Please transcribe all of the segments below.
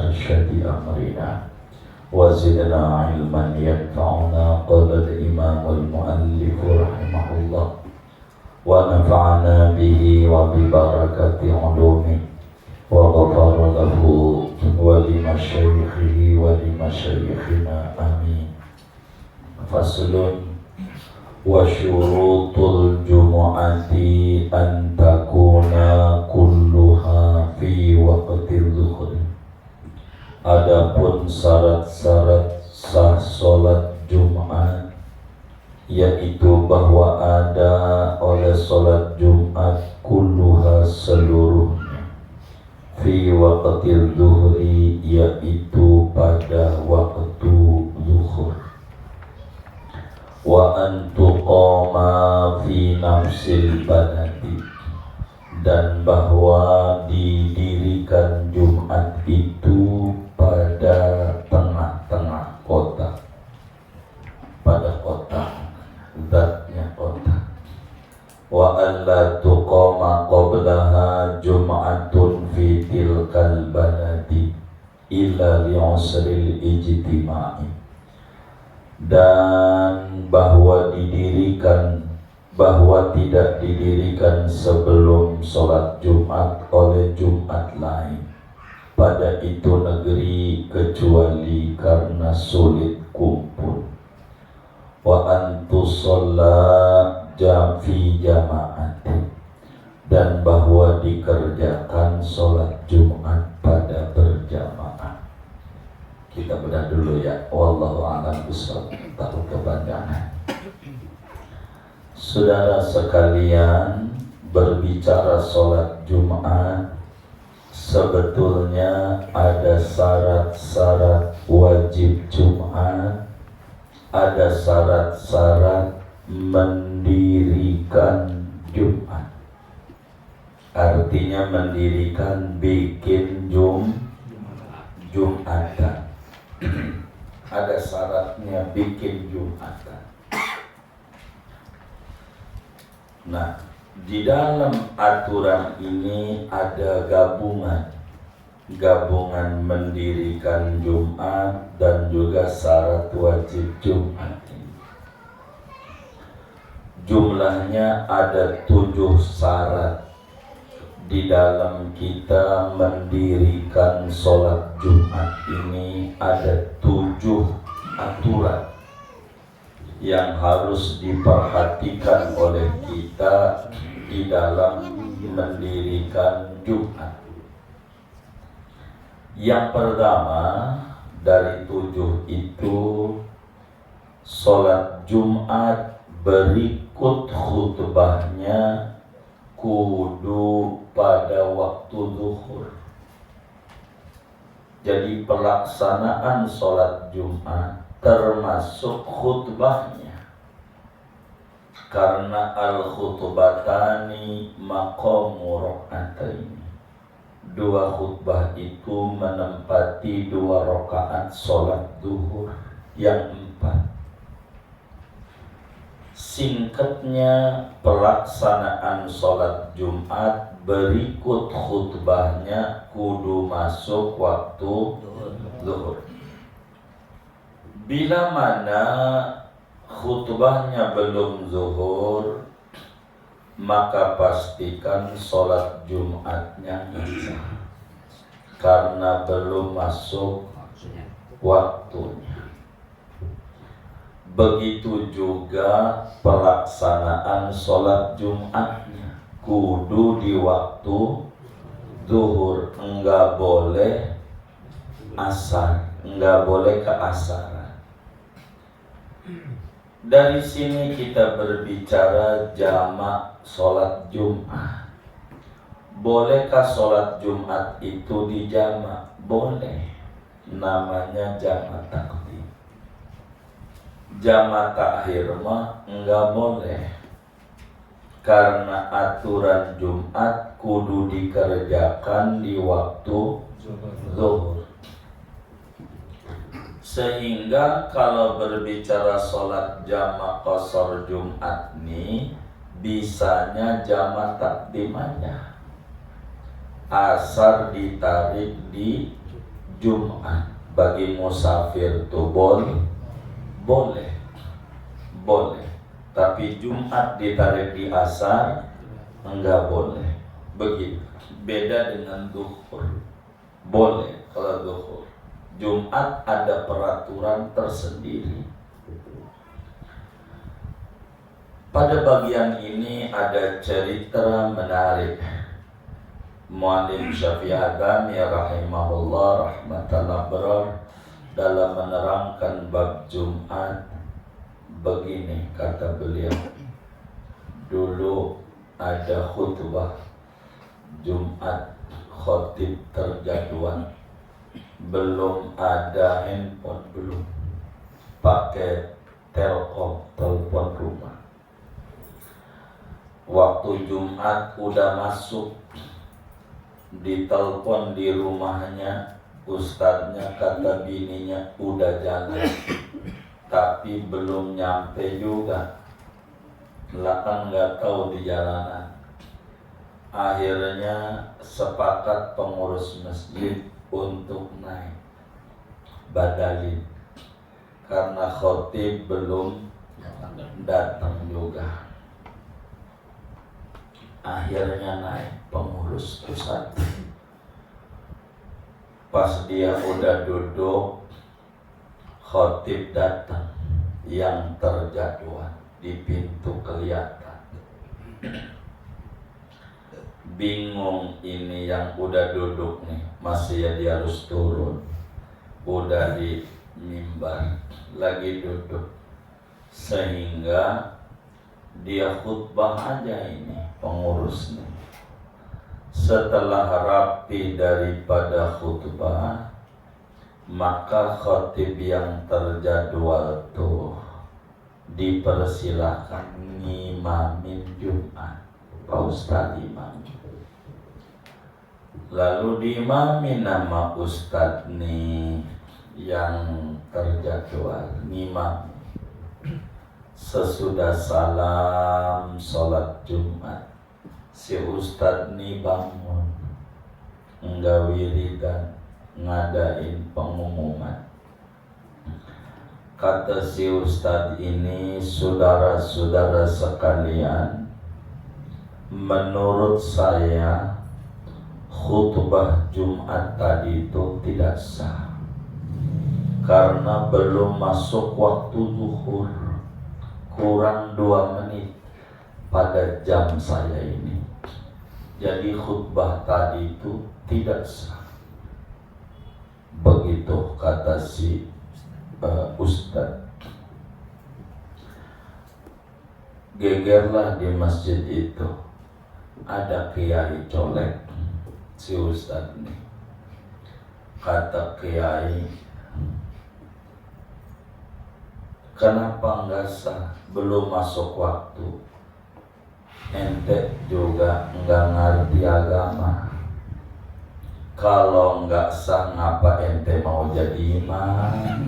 أرشد أمرنا وزدنا علما ينفعنا. قال الإمام المؤلف رحمه الله ونفعنا به وببركة علومه وغفر له ولمشايخه ولمشايخنا آمين. فصل وشروط الجمعة أن تكون كلها في وقت الظهر. Adapun syarat-syarat sah sholat Jumat, yaitu bahwa ada oleh sholat Jumat kulluha seluruhnya fi waqtil zuhri, yaitu pada waktu zuhur, wa an tuqama fi nafsil baladi, dan bahwa didirikan Jumat itu pada tengah-tengah kota, pada kota, zatnya kota. Wa alla tuqama qablaha jum'atun fi tilkal baladi illa li'usril ijtima'i, dan bahwa tidak didirikan sebelum sholat Jumat oleh Jumat lain pada itu negeri kecuali karena sulit kumpul. Wa antusalla fi jama'ati, dan bahwa dikerjakan sholat Jumat pada berjamaah. Kita bedah dulu ya. Wallahu a'lam bishawab. Takut kepanjangan. Saudara sekalian, berbicara sholat Jumat, sebetulnya ada syarat-syarat wajib Jumat, ada syarat-syarat mendirikan Jumat. Artinya mendirikan, bikin Jumatan. Ada syaratnya bikin Jumatan. Nah, di dalam aturan ini ada gabungan mendirikan Jumat dan juga syarat wajib Jumat. Jumlahnya ada 7 syarat di dalam kita mendirikan sholat Jumat ini. Ada 7 aturan yang harus diperhatikan oleh kita di dalam mendirikan Jumat. Yang pertama dari 7 itu, sholat Jumat berikut khutbahnya kudu pada waktu zuhur. Jadi pelaksanaan sholat Jumat termasuk khutbahnya, karena al-khutbatani maqamu rak'ataini. 2 khutbah itu menempati 2 rakaat sholat zuhur yang 4. Singkatnya, pelaksanaan sholat Jumat berikut khutbahnya kudu masuk waktu zuhur. Bila mana khutbahnya belum zuhur, maka pastikan sholat Jumatnya sah, karena belum masuk waktunya. Begitu juga pelaksanaan sholat Jumatnya kudu di waktu zuhur, enggak boleh asar, enggak boleh keasaran. Dari sini kita berbicara jamak sholat Jumat. Bolehkah sholat Jumat itu dijamak? Boleh. Namanya jamak takdim. Jamak takhir mah enggak boleh, karena aturan Jumat kudu dikerjakan di waktu zuhur. Sehingga kalau berbicara sholat jamak qashar Jumat nih, bisanya jamak takdim aja. Asar ditarik di Jumat bagi musafir tuh boleh, tapi Jumat ditarik di asar enggak boleh. Begitu. Beda dengan zuhur. Boleh kalau zuhur. Jumat ada peraturan tersendiri. Pada bagian ini ada cerita menarik. Mu'allim Syafi'i Adami rahimahullah rahmatullah berar dalam menerangkan bab Jumat begini kata beliau. Dulu ada khutbah Jumat, khotib terjadwal, belum ada handphone, belum pakai telepon rumah. Waktu Jumat udah masuk, ditelepon di rumahnya, ustadznya kata bininya udah jalan, tapi belum nyampe juga. Lah kan nggak tahu di jalanan. Akhirnya sepakat pengurus masjid untuk naik badalin karena khotib belum datang juga. Akhirnya naik pengurus pusat. Pas dia udah duduk, khotib datang yang terjadwal di pintu kelihatan. Bingung ini yang udah duduk nih, masih ya dia harus turun. Udah di mimbar lagi duduk, sehingga dia khutbah aja ini pengurusnya. Setelah rapi daripada khutbah, maka khotib yang terjadwal tuh dipersilakan ngimamin Jumat, Pak Ustadz imam. Lalu diimamin nama Ustadz nih yang terjadwal ngimam. Sesudah salam sholat Jumat, si Ustadz nih bangun, enggak wiridan, ngadain pengumuman. Kata si Ustadz ini, saudara-saudara sekalian, menurut saya khutbah Jumat tadi itu tidak sah karena belum masuk waktu zuhur, kurang 2 menit pada jam saya ini. Jadi khutbah tadi itu tidak sah. Begitu kata si Ustadz. Gegerlah di masjid itu ada kiai colek. Si Ustadz ini kata kiai, kenapa enggak sah? Belum masuk waktu. Ente juga enggak ngerti agama. Kalau enggak sah, ngapa ente mau jadi imam?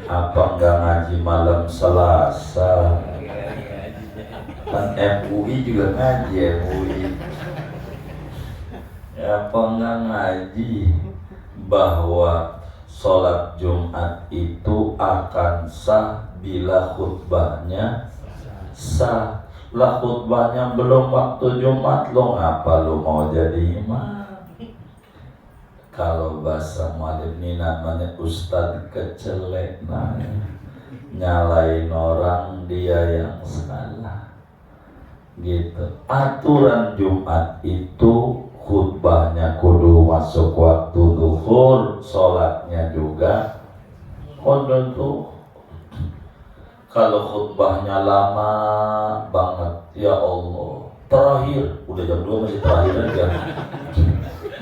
Apa enggak ngaji malam Selasa? Kan MUI juga ngaji, MUI. Apa enggak ngaji bahwa sholat Jumat itu akan sah bila khutbahnya sah. Lah khutbahnya belum waktu Jumat, lo ngapa lo mau jadi imam? Kalau bahasa mu'allim ini namanya ustadz kecelek, nyalain orang dia yang salah gitu. Aturan Jumat itu khutbahnya kudu masuk waktu zuhur, sholatnya juga kudu tuh. Kalau khutbahnya lama banget, ya Allah, terakhir udah jam 2 masih terakhir aja,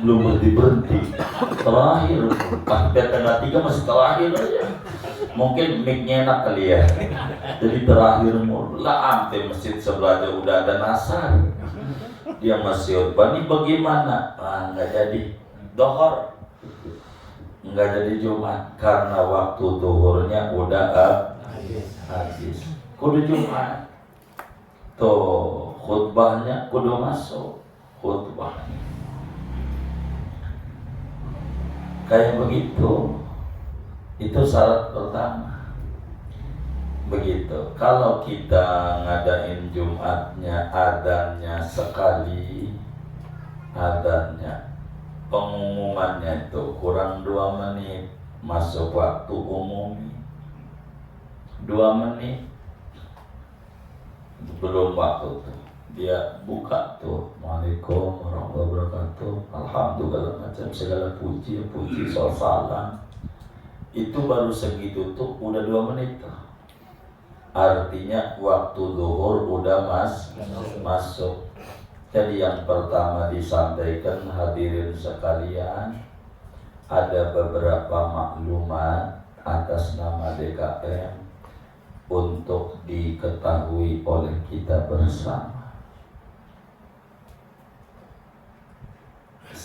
belum berhenti, terakhir sampai tengah 3 masih terakhir aja. Mungkin mic-nya enak kali ya, jadi terakhir lah. Sampai masjid sebelahnya udah ada nasar, dia masih khutbah. Ini bagaimana? Nggak jadi dohor, nggak jadi Jumat karena waktu zuhurnya udah habis. Kudu Jumat tuh khutbahnya kudu masuk khutbahnya. Kayak begitu. Itu syarat pertama. Begitu. Kalau kita ngadain Jumatnya adzannya sekali, adzannya pengumumannya itu kurang 2 menit masuk waktu umum, 2 menit belum waktu tuh dia buka tuh, Waalaikumsalam warahmatullahi wabarakatuh, alhamdulillah, macam segala puji salam, itu baru segitu tuh udah 2 menit tuh. Artinya waktu zuhur udah masuk. Jadi yang pertama disampaikan hadirin sekalian, ada beberapa maklumat atas nama DKM untuk diketahui oleh kita bersama.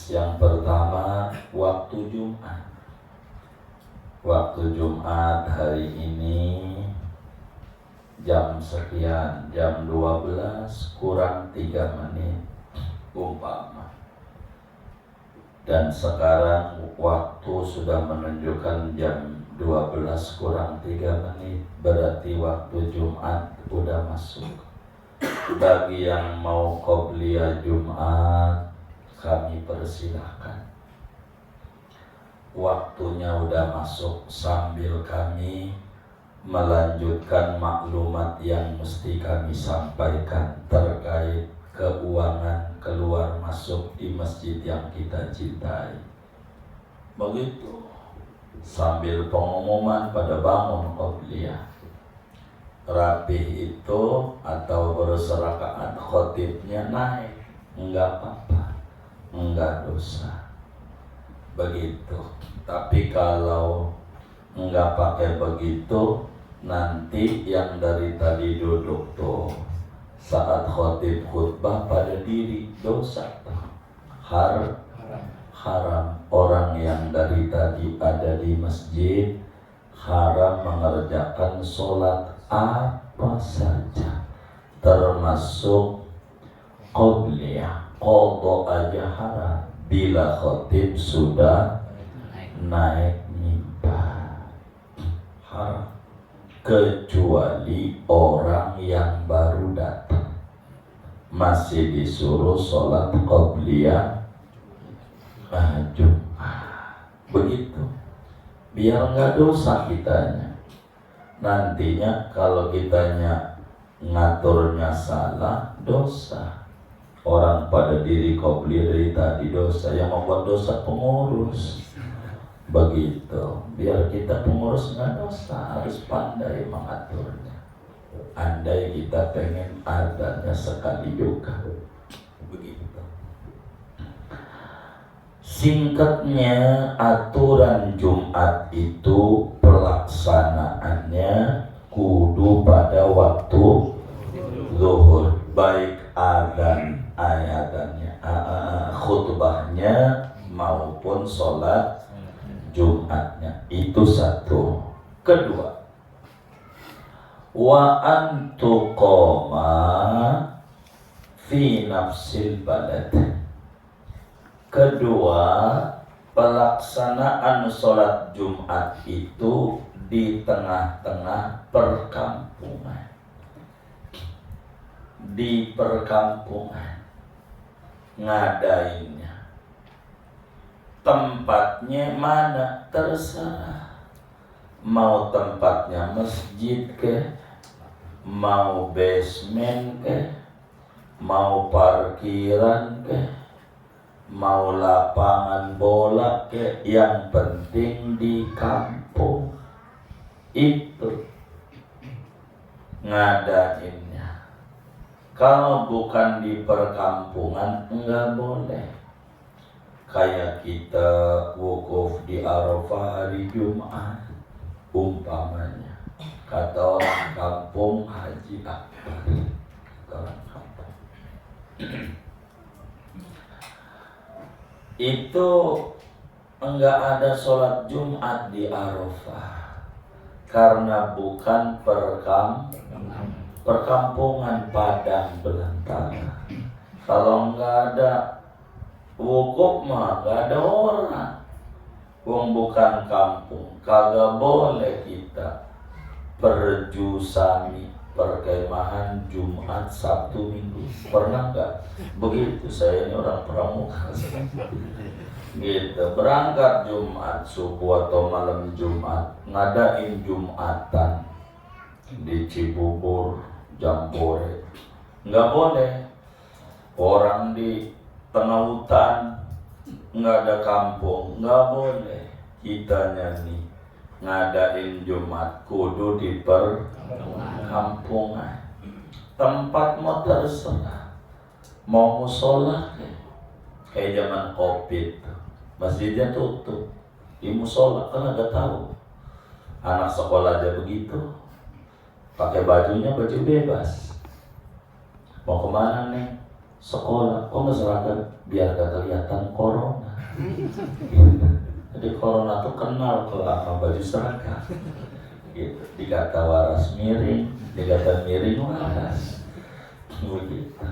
Yang pertama, waktu Jumat. Waktu Jumat hari ini jam sekian, jam 12 kurang 3 menit umpama. Dan sekarang waktu sudah menunjukkan jam 12 kurang 3 menit, berarti waktu Jumat udah masuk. Bagi yang mau qobliyah Jumat, kami persilahkan. Waktunya udah masuk sambil kami melanjutkan maklumat yang mesti kami sampaikan terkait keuangan keluar masuk di masjid yang kita cintai. Begitu. Sambil pengumuman pada bangun qobliyah. Rapih itu atau berserakaat khotibnya naik, enggak apa-apa, enggak dosa. Begitu. Tapi kalau enggak pakai begitu, nanti yang dari tadi duduk tuh saat khotib khutbah pada diri, dosa haram. Orang yang dari tadi ada di masjid haram mengerjakan sholat apa saja, termasuk qobliyah. Qadha aja haram bila khotib sudah naik mimbar, haram. Kecuali orang yang baru datang masih disuruh sholat qobliyah Jumat. Begitu, biar nggak dosa kitanya. Nantinya kalau kitanya ngaturnya salah, dosa. Orang pada diri qobliyah dari tadi dosa, yang membuat dosa pengurus. Begitu, biar kita pengurus nggak dosa, harus pandai mengaturnya. Andai kita pengen adanya sekali juga. Begitu. Singkatnya, aturan Jumat itu pelaksanaannya kudu pada waktu zuhur, baik adzan khutbahnya maupun sholat Jumatnya. Itu satu. Kedua, wa antuqoma fi nafsil balad. Kedua, pelaksanaan sholat Jumat itu di tengah-tengah perkampungan. Di perkampungan ngadainnya. Tempatnya mana terserah. Mau tempatnya masjid ke, mau basement ke, mau parkiran ke, mau lapangan bola ke, yang penting di kampung. Itu ngadainnya. Kalau bukan di perkampungan enggak boleh. Kayak kita wukuf di Arafah hari Jumat umpamanya, kata orang kampung haji akbar, orang kampung. Itu enggak ada sholat Jumat di Arafah karena bukan perkampungan, padang belantara. Kalau enggak ada wukuf mah enggak ada orang. Wong bukan kampung, kagak boleh kita perjusami perkemahan Jumat, Sabtu, Minggu. Pernah nggak? Begitu, saya ini orang pramuka. Gitu, berangkat Jumat subuh atau malam Jumat, ngadain Jumatan di Cibubur, Jambore. Nggak boleh. Orang di tengah hutan, nggak ada kampung, nggak boleh kita nyanyi ngadain Jumat, kudu di perkampungan. Tempat mau terserah, mau musola kayak zaman Covid, masjidnya tutup, di musola kan nggak tahu. Anak sekolah aja begitu, pakai bajunya baju bebas. Mau kemana nih? Sekolah. Oh nggak seragam, biar gak kelihatan corona. Jadi corona tuh kenal kalau sama baju seragam. Gitu. Dikata waras miring, dikata miring waras. Begitu.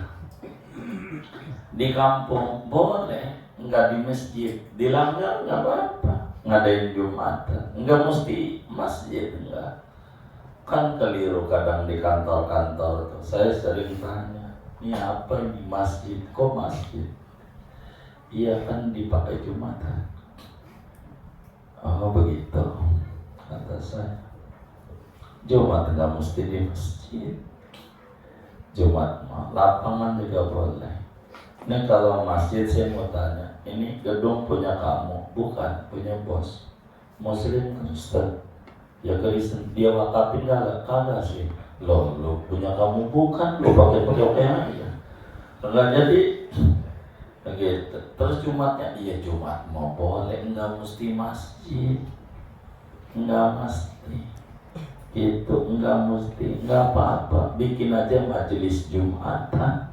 Di kampung boleh, nggak di masjid. Di langgar nggak apa-apa. Ngadain Jumatan, nggak mesti masjid, enggak. Kan keliru kadang di kantor-kantor tuh. Saya sering tanya, ini apa ini masjid? Kok masjid? Iya kan dipakai Jumatan. Oh begitu, kata saya. Jumat nggak mesti di masjid. Jumat mah lapangan juga boleh. Ini kalau masjid saya mau tanya, ini gedung punya kamu? Bukan, punya bos. Muslim Kristen. Ya Kristen, dia wakafin kagak sih. Lo punya kamu bukan, lo pakai aja. Enggak jadi begitu. Terus Jumatnya, iya Jumat mau boleh, enggak mesti masjid. Enggak mesti. Itu enggak mesti, enggak apa-apa. Bikin aja majelis Jumatan.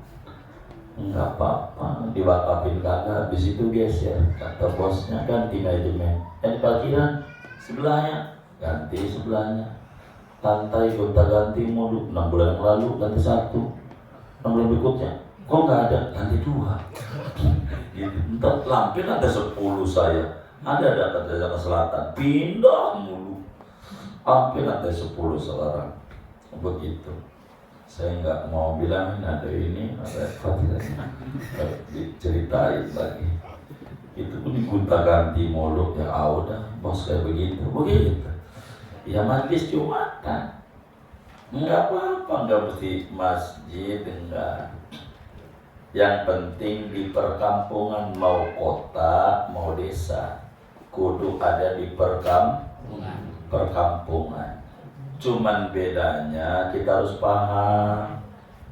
Enggak apa-apa, diwakafin kagak, habis itu geser. Kata bosnya ganti manajemen. Di parkiran sebelahnya ganti sebelahnya. Lantai gonta-ganti mulu, 6 bulan yang lalu ganti 1, 6 bulan berikutnya kok nggak ada, ganti 2. Gitu. Entar Lampir ada 10 saya, ada ke selatan, pindah mulu, hampir ada 10 sekarang. Begitu. Saya nggak mau bilang ada ini, ada fadilatnya, diceritain lagi. Itu pun digonta-ganti mulu, ya udah bos kayak begitu. Ya majlis Jumatan, enggak apa-apa, enggak mesti masjid, enggak. Yang penting di perkampungan, mau kota, mau desa, kudu ada di perkampungan. Cuman bedanya kita harus paham,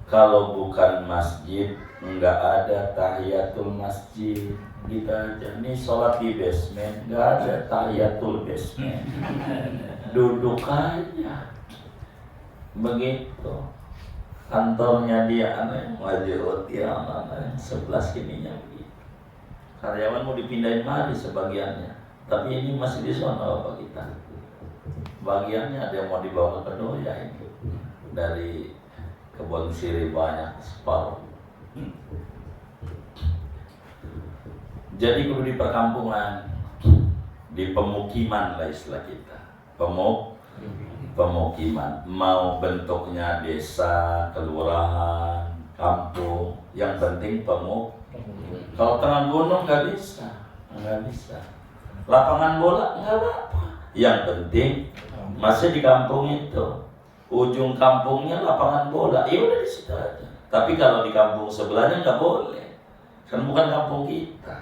kalau bukan masjid, enggak ada tahiyatul masjid. Gitu aja, nih sholat di basement, enggak ada tahiyatul basement. Duduk aja begitu. Kantornya dia aneh, wajib dia aneh, 11 kininya begitu. Karyawan mau dipindahin mari sebagiannya, tapi ini masih di sana Bapak kita. Bagiannya ada yang mau dibawa ke Doya itu dari kebun sirih banyak separuh. Jadi kudu di perkampungan, di pemukiman lah istilah kita. Pemukiman, mau bentuknya desa, kelurahan, kampung, yang penting Kalau tengah gunung nggak bisa. Lapangan bola nggak apa-apa, yang penting masih di kampung itu, ujung kampungnya lapangan bola, ya udah di situ aja. Tapi kalau di kampung sebelahnya nggak boleh, kan bukan kampung kita.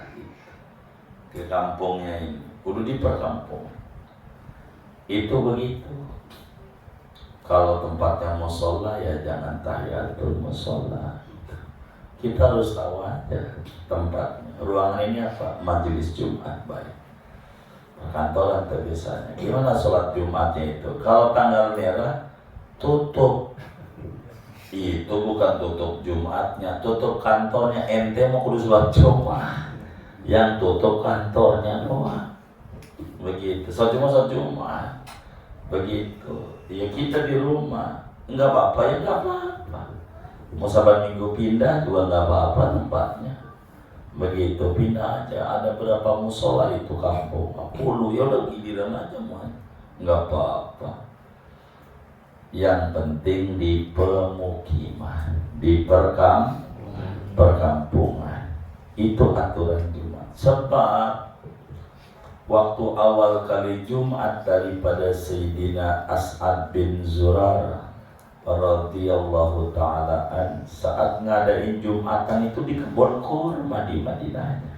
Ke kampungnya ini, kudu di perkampungan. Itu begitu. Kalau tempatnya musola ya jangan tahiyatul musola. Kita harus tahu aja tempatnya. Ruangan ini apa? Majelis Jumat baik. Perkantoran biasanya. Gimana sholat Jumatnya itu? Kalau tanggal merah tutup. Itu bukan tutup Jumatnya, tutup kantornya. Ente mau kudu sholat Jumat, yang tutup kantornya doang. Begitu. Sholat Jumat. Begitu. Ya kita di rumah, nggak apa-apa ya nggak apa-apa. Mau saban minggu pindah juga nggak apa-apa tempatnya. Begitu pindah aja, ada berapa musola itu kampung, 10, ya udah giliran aja mau, nggak apa-apa. Yang penting di pemukiman, di perkampungan, itu aturan Jumat. Sebab waktu awal kali Jumat daripada Sayyidina As'ad bin Zurarah radhiyallahu ta'ala an, saat ngadain Jumatan itu di kebun kurma di Madinahnya.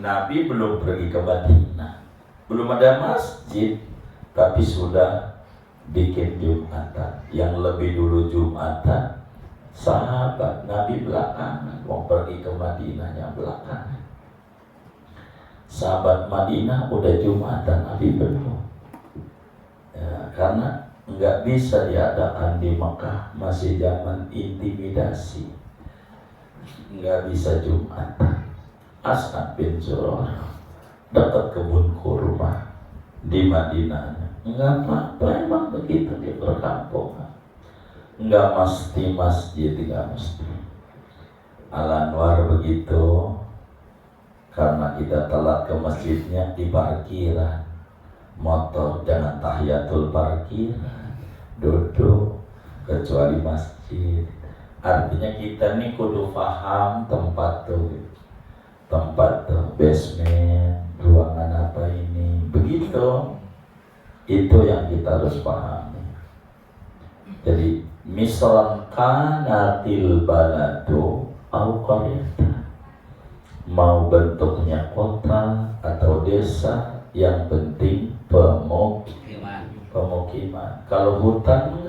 Nabi belum pergi ke Madinah, belum ada masjid, tapi sudah bikin Jumatan. Yang lebih dulu Jumatan sahabat, Nabi belakangan, mau pergi ke Madinahnya belakangan. Sahabat Madinah udah Jumatan, Nabi belum. Ya, karena nggak bisa diadakan di Mekah, masih zaman intimidasi, nggak bisa Jumatan. As'ad bin Zurarah dekat kebun kurma di Madinahnya, nggak apa-apa, emang begitu di perkampungan, nggak mesti masjid, nggak mesti. Al-Anwar begitu, karena kita telat ke masjidnya di parkiran motor, jangan tahiyatul parkiran, duduk kecuali masjid. Artinya kita nih kudu paham tempat tuh basement, ruangan apa ini, begitu. Itu yang kita harus pahami. Jadi misran kanatil baladu au qaryatan, mau bentuknya kota atau desa, yang penting pemukiman. Kalau hutan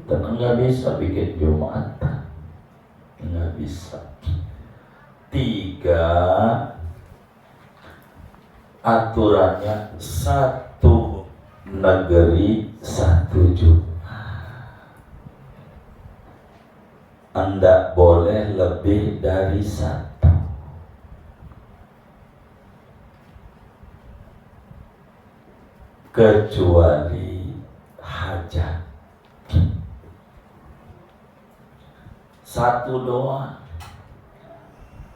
enggak bisa bikin Jumatan, enggak bisa. 3, aturannya 1 negeri 1 Jumat. Enggak boleh lebih dari 1. Kecuali hajat, 1 doang.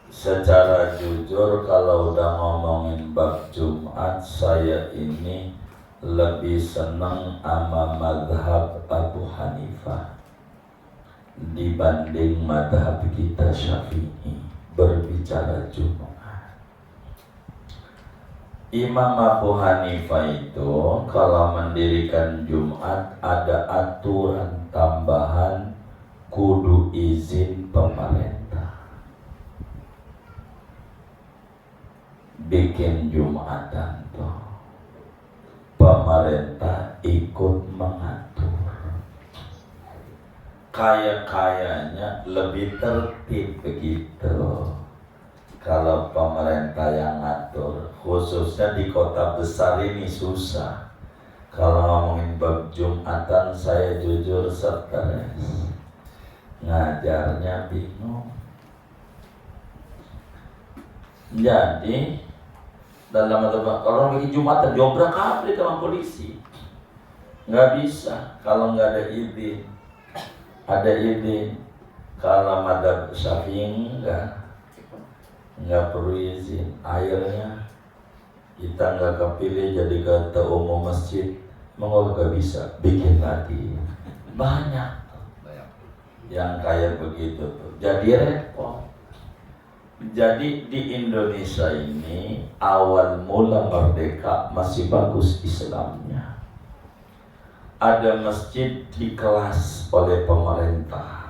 Secara jujur kalau udah ngomongin bab Jumat, saya ini lebih senang sama mazhab Abu Hanifah dibanding mazhab kita Syafi'i berbicara Jumat. Imam Abu Hanifah itu kalau mendirikan Jumat ada aturan tambahan, kudu izin pemerintah. Bikin Jumatan tuh pemerintah ikut mengatur. Kayaknya lebih tertib begitu kalau pemerintah yang ngatur, khususnya di kota besar ini susah. Kalau ngomongin bab Jumatan, saya jujur stres, ngajarnya bingung. Jadi dalam kalau lagi Jumatan diobrak abrik sama polisi, nggak bisa kalau nggak ada izin. Ada izin. Kalau madzhab Syafi'i nggak perlu izin. Akhirnya kita nggak kepilih jadi ketua umum masjid, mau nggak bisa bikin lagi. Banyak yang kayak begitu tuh, jadi repot. Jadi di Indonesia ini awal mula merdeka masih bagus Islamnya. Ada masjid dikelas oleh pemerintah.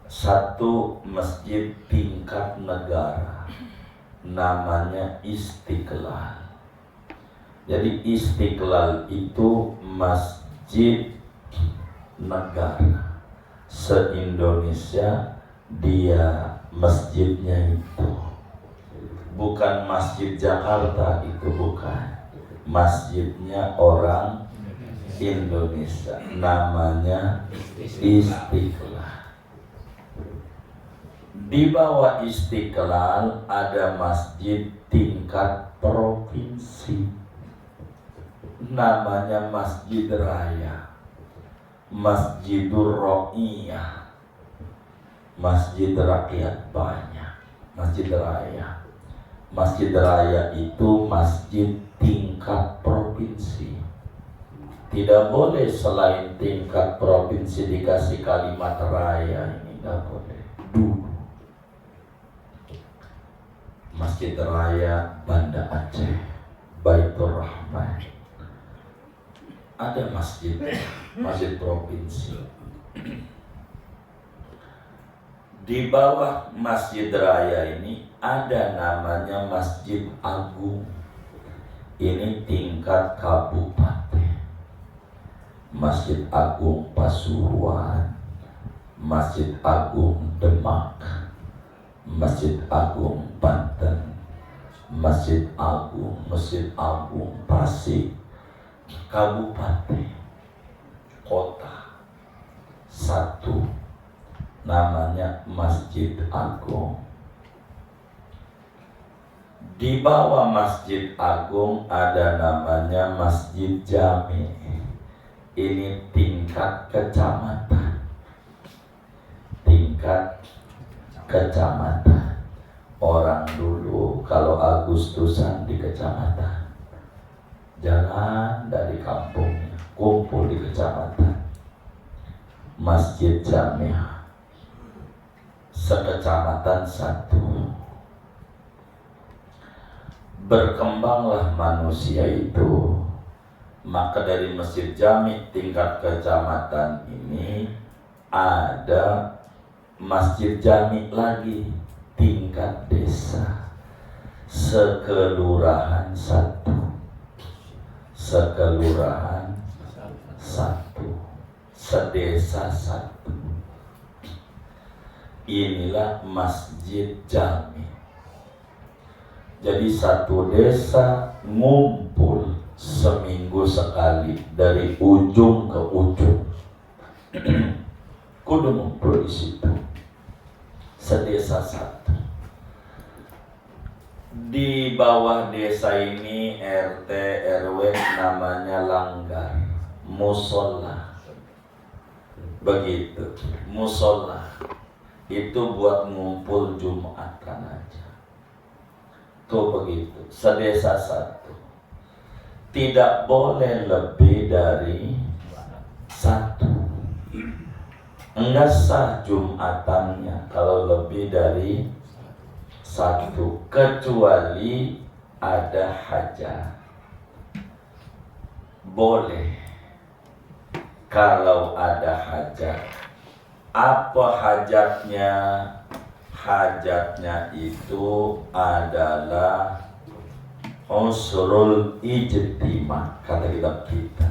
1 masjid tingkat negara, namanya Istiqlal. Jadi Istiqlal itu masjid negara se-Indonesia, dia masjidnya itu bukan masjid Jakarta, itu bukan, masjidnya orang Indonesia, namanya Istiqlal. Di bawah Istiqlal ada masjid tingkat provinsi, namanya Masjid Raya, Masjidur Ro'iyah. masjid rakyat banyak, masjid raya. Masjid raya itu masjid tingkat provinsi. Tidak boleh selain tingkat provinsi dikasih kalimat raya, ini tidak boleh. Dulu Masjid Raya Banda Aceh, Baitur Rahman, ada masjid provinsi. Di bawah Masjid Raya ini ada namanya Masjid Agung. Ini tingkat kabupaten. Masjid Agung Pasuruan, Masjid Agung Demak, Masjid Agung Banten, Masjid Agung Tasik, kabupaten, kota, satu namanya Masjid Agung. Di bawah Masjid Agung ada namanya Masjid Jami. Ini tingkat kecamatan. Tingkat kecamatan. Orang dulu kalau Agustusan di kecamatan, jalan dari kampungnya, kumpul di kecamatan. Masjid Jamiah, sekecamatan satu. Berkembanglah manusia itu, maka dari Masjid Jami tingkat kecamatan ini ada Masjid Jami lagi tingkat desa, sekelurahan satu, sekelurahan satu, sedesa satu. Inilah Masjid Jami. Jadi satu desa ngumpul seminggu sekali dari ujung ke ujung. Kudu ngumpul di situ. Sedesa satu. Di bawah desa ini RT RW namanya langgar, musola. Begitu, musola itu buat ngumpul Jumatan aja. Tuh begitu, sedesa satu. Tidak boleh lebih dari satu. Enggak sah Jumatannya kalau lebih dari satu, kecuali ada hajat. Boleh kalau ada hajat. Apa hajatnya? Hajatnya itu adalah usrul ijtima, kata kitab kita.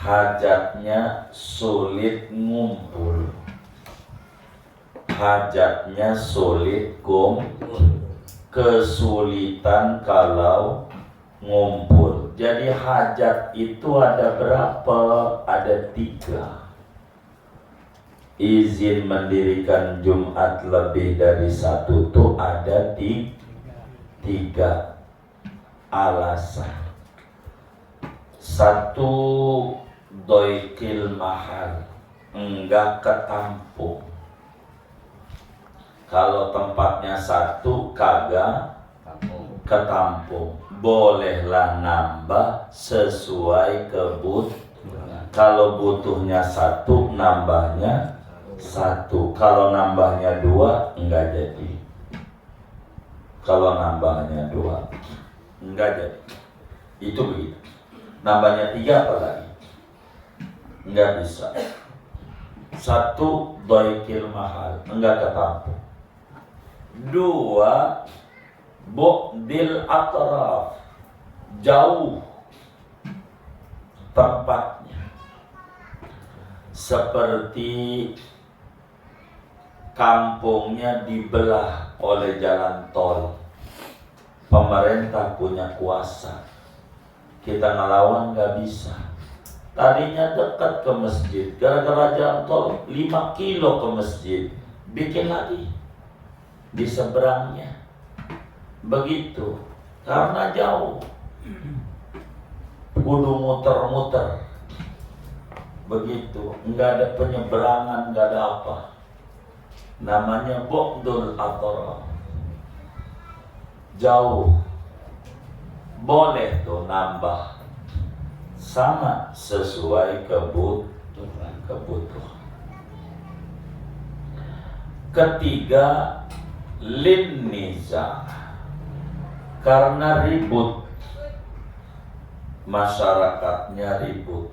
Hajatnya sulit ngumpul. Hajatnya sulit kesulitan kalau ngumpul. Jadi hajat itu ada berapa? Ada 3. Izin mendirikan Jumat lebih dari 1 tuh ada 3 alasan. 1, doikil mahal, enggak ketampung. Kalau tempatnya 1 kagak ketampung, bolehlah nambah sesuai kebutuhan. Kalau butuhnya 1, nambahnya 1. Kalau nambahnya 2, enggak jadi. Kalau nambahnya 2, enggak jadi. Itu begitu. Nambahnya 3 apa lagi? Enggak bisa. 1, doikil mahal, enggak ketampung. 2, bu'dil atraf, jauh tempatnya. Seperti kampungnya dibelah oleh jalan tol. Pemerintah punya kuasa, kita ngelawan gak bisa. Tadinya dekat ke masjid, gara-gara jalan tol 5 kilo ke masjid, bikin lagi di seberangnya. Begitu, karena jauh, kudu muter-muter. Begitu, nggak ada penyeberangan, nggak ada apa. namanya bu'dul atraf, jauh. Boleh tuh nambah sama sesuai kebutuhan. Ketiga, lin niza, karena ribut, masyarakatnya ribut,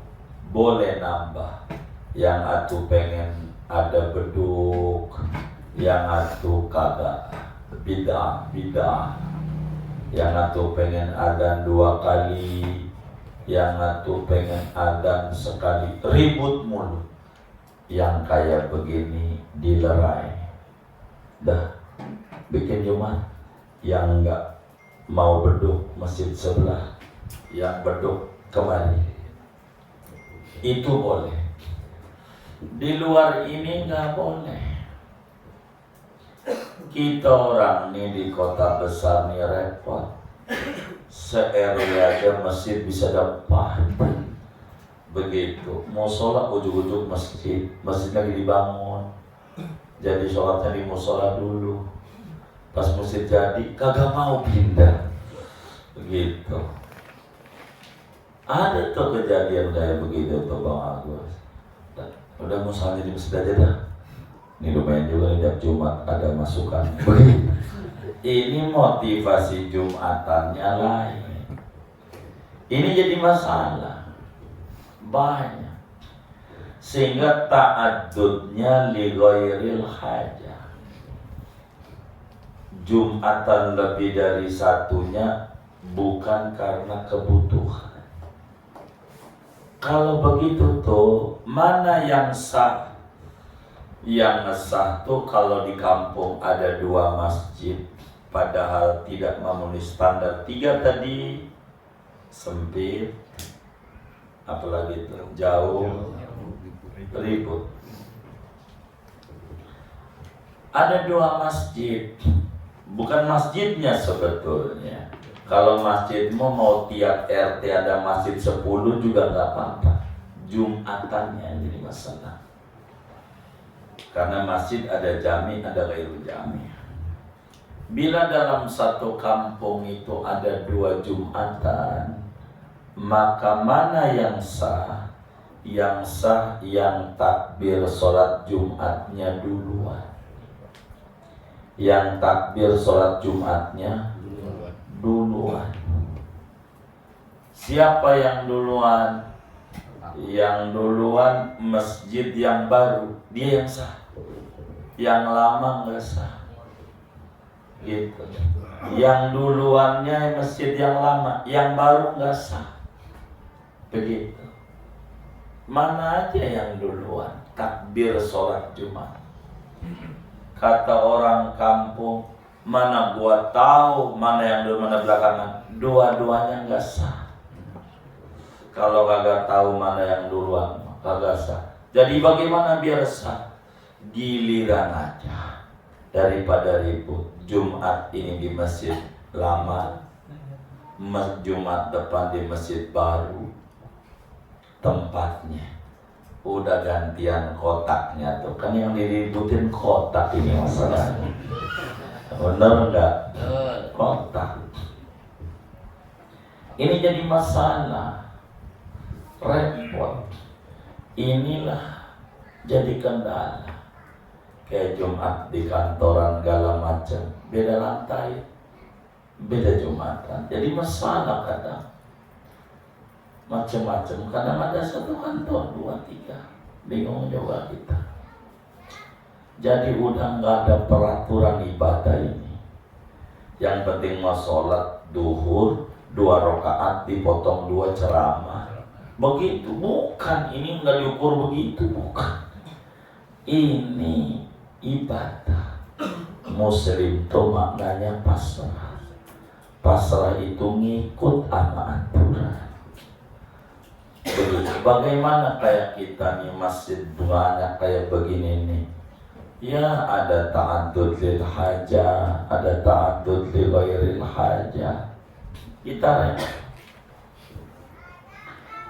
boleh nambah. Yang atuh pengen ada beduk, yang atuh kagak, bidah. Yang atuh pengen adzan 2 kali, yang atuh pengen adzan sekali, ribut mulu. Yang kayak begini dilerai. Dah bikin Jumat, yang enggak mau beduk masjid sebelah, yang beduk kemari, itu boleh. Di luar ini enggak boleh. Kita orang nih di kota besar nih repot. Se-RW aja masjid bisa dapat. Begitu, mau sholat ujung-ujung masjid lagi dibangun. Jadi sholatnya di musola dulu. Pas masjid jadi kagak mau pindah. Begitu. Ada tuh kejadian kayak begitu tuh Bang Agus. Udah mau sholat di masjid aja dah. Ini lumayan juga tiap Jumat ada masukan. Ini motivasi Jumatannya lain. Ini jadi masalah banyak. Sehingga ta'addudnya li ghairil hajah. Jumatan lebih dari satunya bukan karena kebutuhan. Kalau begitu tuh, mana yang sah? Yang sah tuh kalau di kampung ada 2 masjid, padahal tidak memenuhi standar 3 tadi, sempit, apalagi itu jauh, ribut. Ada 2 masjid, bukan masjidnya sebetulnya. Kalau masjidmu mau tiap RT ada masjid 10 juga nggak apa-apa. Jumatannya yang jadi masalah. Karena masjid ada jami, ada ghairul jami. Bila dalam satu kampung itu ada 2 Jumatan, maka mana yang sah? Yang sah yang takbir sholat Jumatnya duluan. Yang takbir sholat Jumatnya duluan. Siapa yang duluan? Yang duluan masjid yang baru, dia yang sah. Yang lama nggak sah. Gitu. Yang duluannya masjid yang lama, yang baru nggak sah. Begitu. Mana aja yang duluan takbir sholat Jumat. Kata orang kampung, mana gua tahu mana yang dulu mana belakangan. Dua-duanya nggak sah. Kalau kagak tahu mana yang duluan, kagak sah. Jadi bagaimana biar sah? Giliran aja. Daripada ribut. Jumat ini di masjid lama, Jumat depan di masjid baru. Tempatnya udah gantian kotaknya tuh, kan yang diributin kotak ini masalahnya. Bener enggak? Kotak ini jadi masalah, repot. Inilah jadi kendala. Kayak Jumat di kantoran segala macam, beda lantai, beda Jumatan, jadi masalah kadang. Macam-macam, kadang ada satu kantor 2, 3, bingung juga kita. Jadi udah nggak ada peraturan ibadah ini. Yang penting mau sholat duhur 2 rakaat dipotong 2 ceramah. Begitu, bukan, ini nggak diukur begitu, bukan. Ini ibadah. Muslim itu maknanya pasrah. Pasrah itu ngikut sama aturan. Bagaimana kayak kita nih masjid banyak kayak begini nih. Ya ada ta'addud lil hajah, ada ta'addud li ghairil hajah. Kita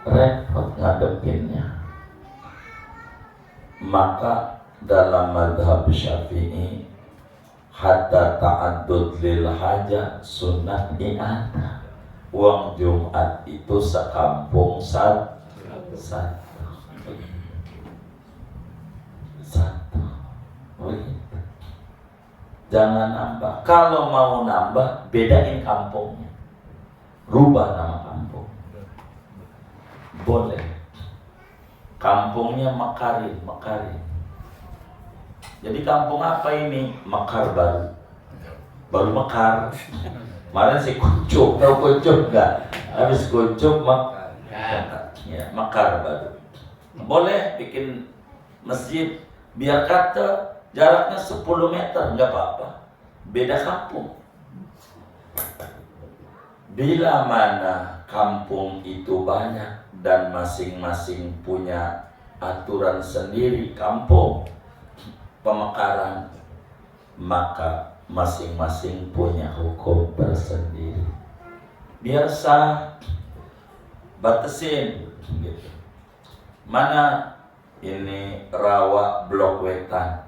repot ngadepinnya. Maka dalam madhab Syafi'i hatta ta'addud lil hajah sunnah i'adah. Uang Jumat itu sekampung satu. Jangan nambah. Kalau mau nambah, bedain kampungnya, rubah nama kampung. Boleh. Kampungnya Mekarin. Jadi kampung apa ini? Mekar baru mekar. Kemarin si Kucuk, tahu Kucuk nggak? Habis Kucuk ya, mekar baru. Boleh bikin masjid, biar kata jaraknya 10 meter, nggak apa-apa. Beda kampung. Bila mana kampung itu banyak dan masing-masing punya aturan sendiri kampung pemekaran, maka masing-masing punya hukum tersendiri. Biar sah, batasin gitu. Mana ini rawa blok wetan,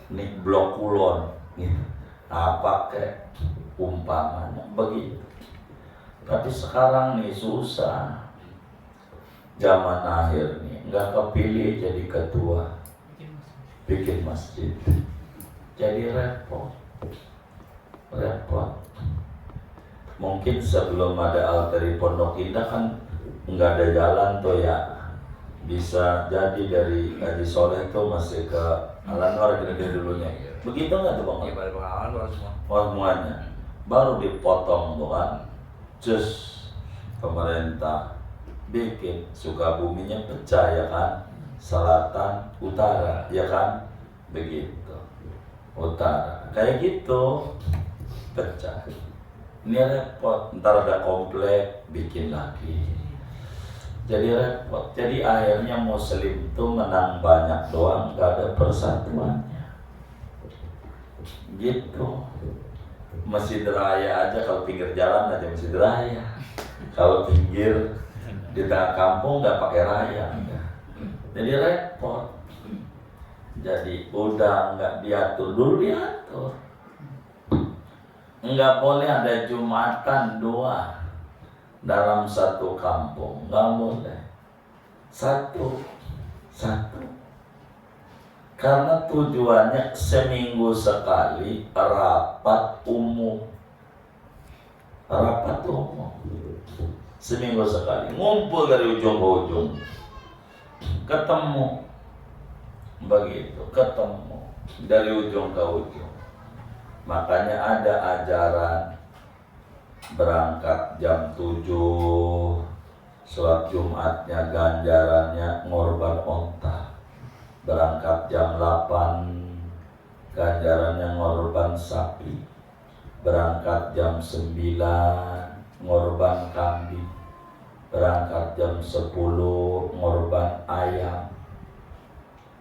ini blok kulon gitu. Apa kayak umpamanya begitu. Tapi sekarang nih susah. Zaman akhir nih nggak kepilih jadi ketua, bikin masjid, jadi repot. Mungkin sebelum ada alteri Pondok Indah kan nggak ada jalan tuh ya, bisa jadi dari Haji Soleh tuh masih ke Al-Anwar gini dulunya. Begitu nggak tuh bang? Iya, baru pengawalan semua. Semuanya baru dipotong tuh kan, cus pemerintah bikin Sukabuminya pecah ya kan, selatan utara ya kan, begitu utara kayak gitu pecah. Ini repot, ntar ada komplek bikin lagi, jadi repot. Jadi akhirnya Muslim itu menang banyak doang, gak ada persatuannya gitu. Masjid raya aja kalau pinggir jalan aja masjid raya, kalau pinggir di tengah kampung nggak pakai raya, jadi repot. Jadi udah nggak diatur, dulu diatur. Nggak boleh ada Jumatan 2 dalam satu kampung, nggak boleh. Satu. Karena tujuannya seminggu sekali rapat umum. Seminggu sekali ngumpul dari ujung ke ujung, ketemu begitu, ketemu dari ujung ke ujung. Makanya ada ajaran berangkat jam 7, sholat Jumatnya ganjarannya ngorban onta. Berangkat jam 8, ganjarannya ngorban sapi. Berangkat jam 9, ngorban kambing. Berangkat jam 10, ngorban ayam.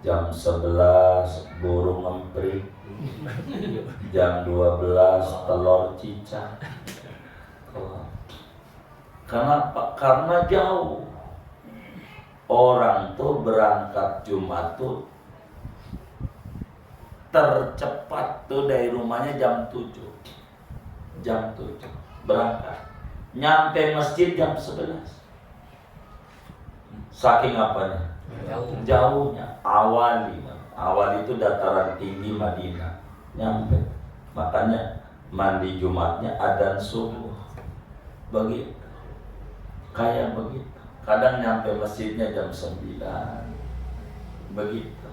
Jam 11, burung emprit. Jam 12, telur cicak. Kenapa? Karena jauh. Orang tuh berangkat Jumat tuh tercepat tuh dari rumahnya jam 7 berangkat, nyampe masjid jam 11. Saking apanya? Jauhnya. Awali itu dataran tinggi Madinah, nyampe. Makanya mandi Jumatnya adzan subuh. Begitu. Kayak begitu. Kadang nyampe masjidnya jam 9. Begitu.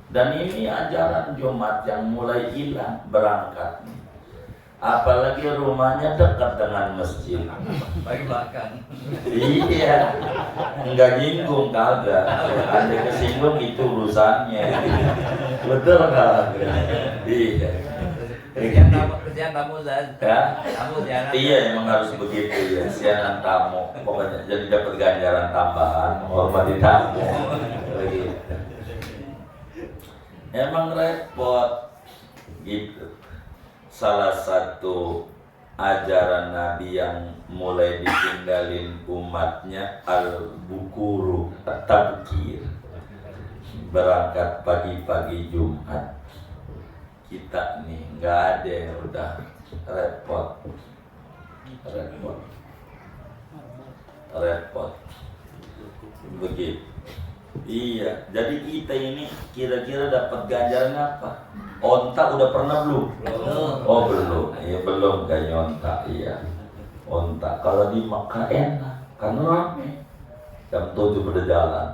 Dan ini ajaran Jumat yang mulai hilang berangkat. Apalagi rumahnya dekat dengan masjid. Bagi belakang. Iya. Enggak nyinggung kagak. Andai kesinggung itu urusannya. Betul kagak? Iya. Kesian tamu Zaz. Ya? Tamu siaran. Iya, emang harus begitu ya, siaran tamu. Pokoknya jadi dapat ganjaran tambahan, menghormati tamu. Begitu. Emang repot gitu. Salah satu ajaran Nabi yang mulai ditinggalin umatnya al-bukuru, tabkir. berangkat pagi-pagi Jumat. Kita nih nggak ada yang udah repot. Begitu. Iya, jadi kita ini kira-kira dapat ganjaran apa? Onta udah pernah belum? Belum. Oh belum, iya belum kayaknya onta, iya. Onta kalau di Makkah enak, karena rame. Jam 7 pada jalan.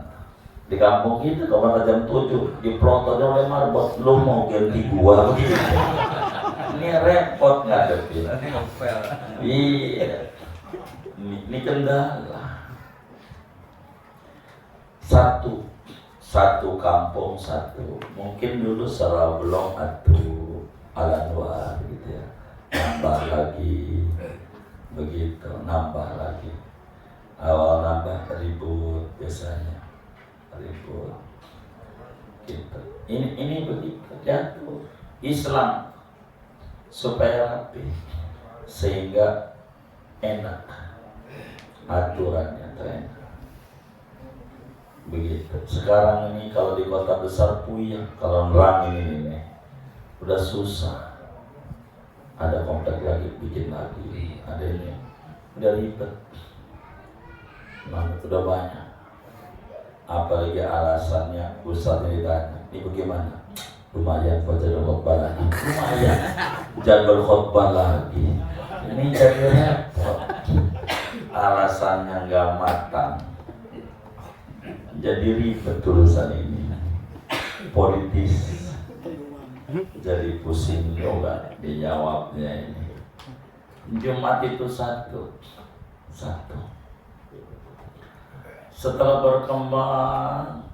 Di kampung kita kalau jam 7 diprotot oleh marbot, lu mau ganti gua begitu. Ini repot ngadepin. Ini ngepel. Iya. Ini kendala. Satu kampung satu. Mungkin dulu Sarawulong atau Alanwar gitu ya. Nambah lagi. Begitu, nambah lagi. Awal nambah ribut biasanya. Ribut. Gitu. Ini begitu jatuh. Islam supaya rapi sehingga enak aturannya enak. Begitu. Sekarang ini kalau di kota besar puyeng, kalau nerang ini udah susah. Ada komplek lagi, bikin lagi, ada ini, udah ribet. Udah banyak. Apalagi alasannya pusatnya ditanya, ini bagaimana? Lumayan kok jadi khotbah lagi. Lumayan jadwal khotbah lagi. Ini jadi repot. Alasannya nggak matang. Jadi ribet urusan ini. Politis. Jadi pusing juga dijawabnya ini. Jumat itu satu. Setelah berkembang,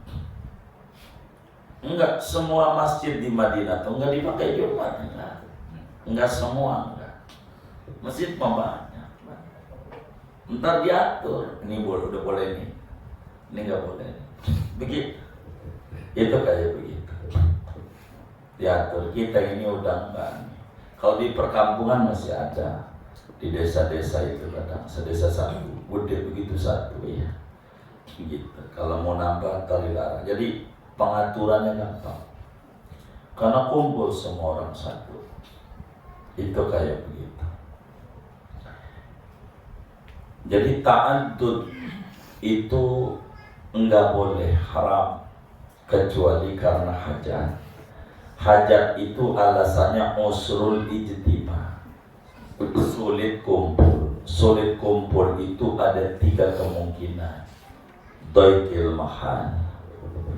enggak semua masjid di Madinah tuh enggak dipakai Jumat, enggak semua, enggak. Masjid banyak. Ntar diatur, ini udah boleh nih, ini enggak boleh. Begitu, itu kayak begitu. Diatur. Kita ini udah enggak. Kalau di perkampungan masih ada, di desa-desa itu kadang sedesa satu, bude begitu satu ya. Gitu. Kalau mau nambah tali larang. Jadi pengaturannya gampang. Karena kumpul semua orang satu. Itu kayak begitu. Jadi ta'addud itu enggak boleh, haram kecuali karena hajat. Hajat itu alasannya usrul ijtima. Sulit kumpul. Sulit kumpul itu ada 3 kemungkinan. Doikil mahan,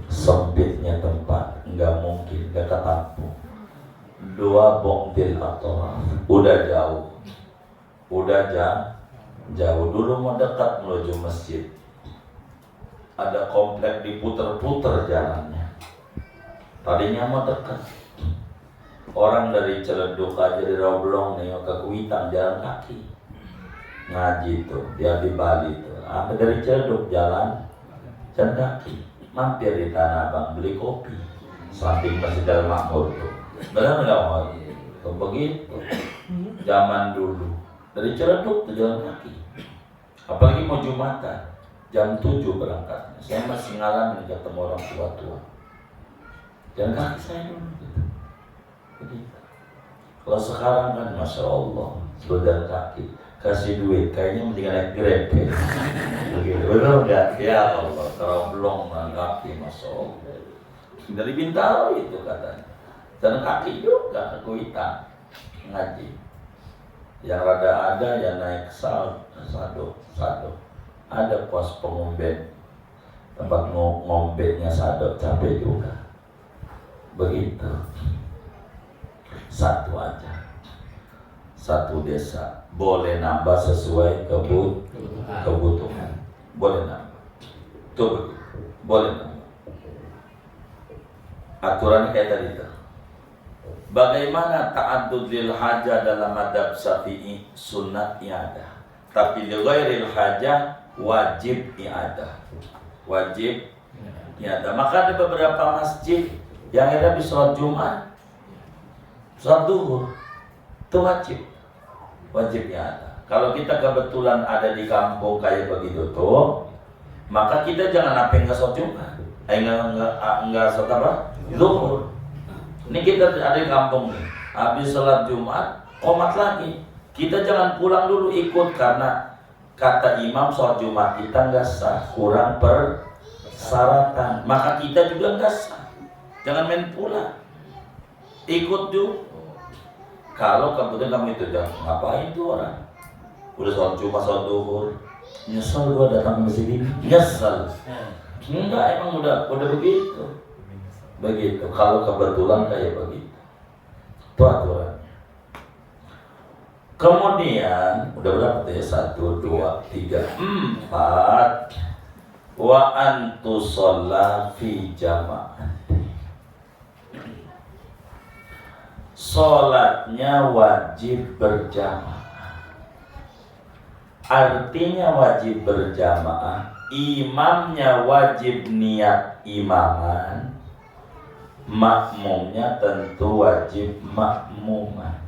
sempitnya tempat, nggak mungkin, nggak ketampung. 2 bongtil atoraf, udah jauh, jauh. Dulu mau dekat menuju masjid, ada komplek diputer-puter jalannya. Tadinya mau dekat, orang dari Ciledug aja di Roblong nih ke Kuitang jalan kaki, ngaji tuh, dia di Bali tuh, sampai dari Ciledug jalan kaki, mampir di Tanah Abang beli kopi samping Masjidil Makmur tuh. Benar nggak mau? Tuh begitu. Zaman dulu dari Ciledug tuh jalan kaki. Apalagi mau Jumatan jam 7 berangkatnya. Saya masih ngalamin ketemu orang tua-tua. Jalan kaki saya dulu gitu. Begitu. Kalau sekarang kan Masya Allah sudah jalan kaki. Kasih duit, kayaknya mendingan naik Grab ya. Begitu, benar nggak? Ya Allah, teroblong kaki, Masya Allah. Dari Bintaro itu katanya. Dan kaki juga ke Kuitang ngaji. Yang rada ada ya naik sado. Ada pos pengomben, tempat ngombenya sado, capek juga. Begitu. Satu aja. Satu desa boleh nambah sesuai kebutuhan, boleh nambah, itu begitu, boleh nambah. Aturan kayak tadi itu. Bagaimana ta'addud lil hajah dalam adab Syafi'i? Sunnat i'adah, tapi li ghairil hajah wajib i'adah. Wajib i'adah. Maka ada beberapa masjid yang ada di sholat Jumat, sholat duhur itu wajibnya ada. Kalau kita kebetulan ada di kampung kayak begitu tuh, maka kita jangan apa yang sholat Jumat. Enggak sholat apa? Zuhur. Ini kita ada di kampung nih, habis sholat Jumat qomat lagi. Kita jangan pulang dulu ikut, karena kata imam sholat Jumat kita nggak sah, kurang persyaratan. Maka kita juga nggak sah. Jangan main pulang, ikut juga. Kalau kemudian kamu itu jangan ngapain tuh orang udah sholat Jumat sholat Zuhur, nyesel gua datang ke masjid ini, nyesel. Enggak, emang udah begitu. Kalau kebetulan kayak begitu, itu aturannya. Kemudian udah berapa tuh ya? 1, 2, 3, 4. Wa antu sholla fi jama'ah. Sholatnya wajib berjamaah. Artinya wajib berjamaah, imamnya wajib niat imaman, makmumnya tentu wajib makmuman.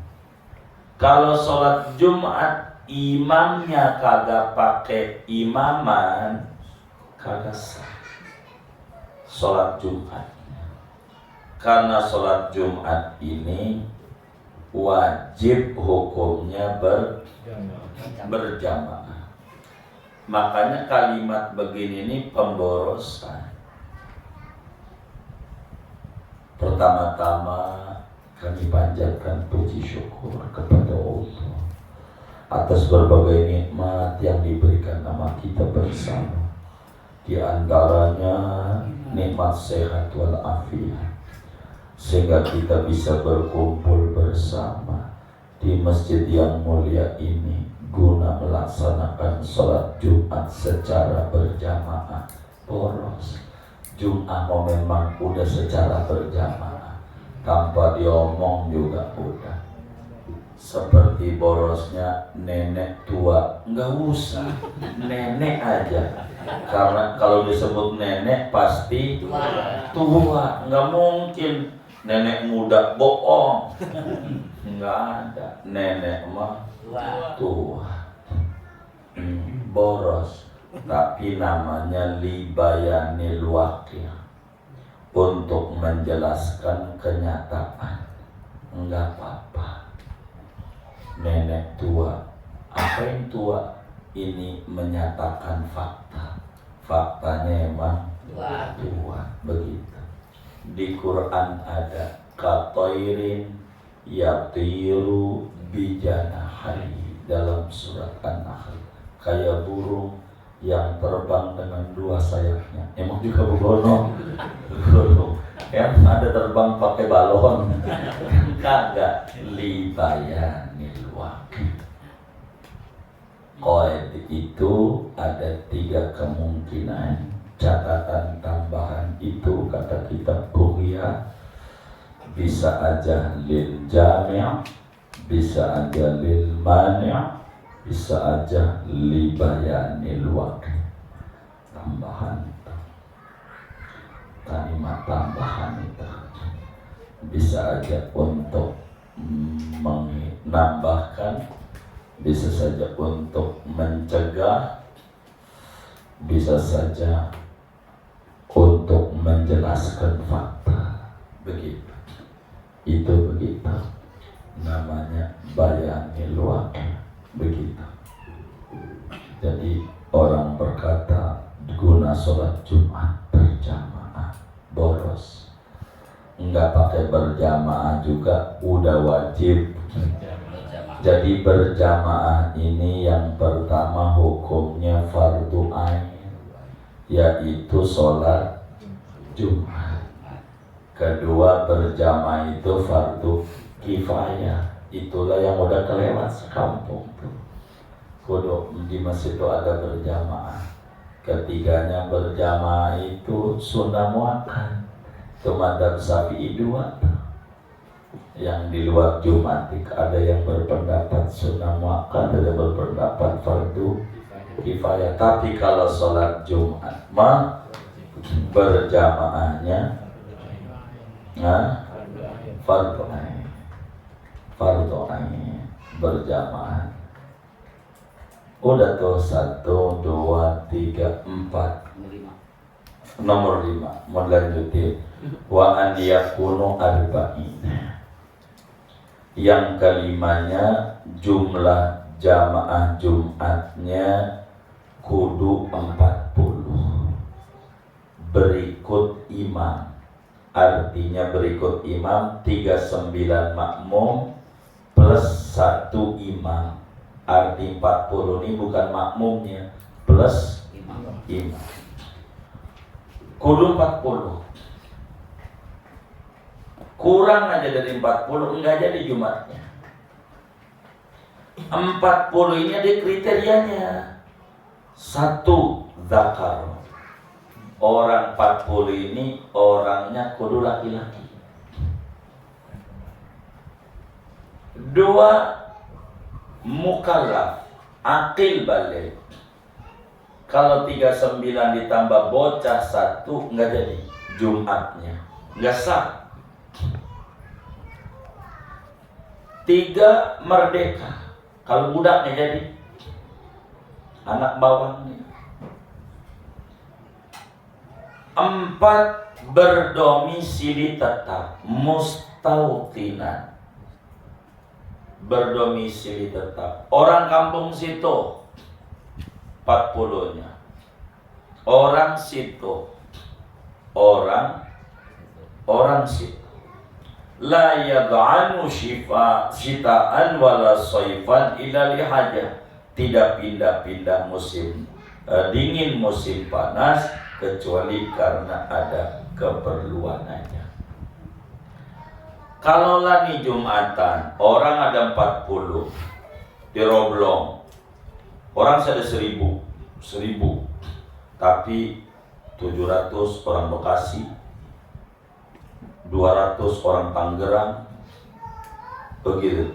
Kalau sholat Jumat imamnya kagak pakai imaman, kagak sah sholat Jumat. Karena sholat Jumat ini wajib hukumnya berjamaah. Makanya kalimat begini ini pemborosan. Pertama-tama kami panjatkan puji syukur kepada Allah atas berbagai nikmat yang diberikan sama kita bersama. Di antaranya nikmat sehat walafiat, sehingga kita bisa berkumpul bersama di masjid yang mulia ini guna melaksanakan sholat Jumat secara berjamaah. Boros Jumat mau memang udah secara berjamaah, tanpa diomong juga udah. Seperti borosnya nenek tua, nggak usah, nenek aja. Karena kalau disebut nenek pasti tua, nggak mungkin nenek muda, bohong. Nggak ada, nenek mah tua. Boros, tapi namanya libayanil waqi', untuk menjelaskan kenyataan. Nggak apa-apa, nenek tua. Apa yang tua? Ini menyatakan fakta. Faktanya emang tua, begitu. Di Quran ada katoirin yatiru bijanahi dalam surat An-Nahl, kayak burung yang terbang dengan 2 sayapnya. Emang juga begono, yang ada terbang pakai balon, kagak. Libayanil waqi'. Qaid itu ada 3 kemungkinan. Catatan tambahan itu kata kitab Bughya, bisa aja lil jami', bisa aja lil mani', bisa aja libayanil waqi'. Tambahan itu, kalimat tambahan itu bisa aja untuk menambahkan, bisa saja untuk mencegah, bisa saja untuk menjelaskan fakta. Begitu. Itu begitu. Namanya bayanil waqi'. Begitu. Jadi orang berkata guna sholat Jumat berjamaah, boros. Enggak pakai berjamaah juga udah wajib. Jadi berjamaah ini yang pertama hukumnya fardu ain, yaitu sholat Jumat. Kedua, berjamaah itu fardu kifayah. Itulah yang udah kelewat sekampung tuh. Kudu di masjid itu ada berjamaah. Ketiganya berjamaah itu sunnah muakkad. Itu madzhab Syafi'i 2. Yang di luar Jumat ada yang berpendapat sunnah muakkad, ada yang berpendapat fardu kifayah. Tapi kalau sholat Jumat mah berjamaahnya fardu ain. Fardu ain berjamaah. Udah tuh 1, 2, 3, 4. Nomor 5, mau lanjutin. Wa an yakunu arba'in. Yang kelimanya jumlah jamaah Jumatnya kudu 40 berikut imam. Artinya berikut imam 39 makmum plus 1 imam. Arti 40 ini bukan makmumnya plus imam. Kudu 40. Kurang aja dari 40 enggak jadi Jumatnya. 40 ini ada kriterianya. 1 zakar. Orang 40 ini orangnya kudu laki-laki. 2 mukallaf, akil balik. Kalau 39 ditambah bocah 1 enggak jadi Jumatnya, enggak sah. 3 merdeka. Kalau budaknya jadi anak bawahnya. 4 berdomisili tetap, mustautinan. Berdomisili tetap, orang kampung situ 40-nya. Orang situ, orang situ. La yad'anu syita'an wala soifan illa lihajah. Tidak pindah-pindah musim dingin musim panas kecuali karena ada keperluan aja. Kalau lani Jumatan orang ada 40 di Roblong, orang ada 1000 tapi 700 orang Bekasi, 200 orang Tangerang, begitu.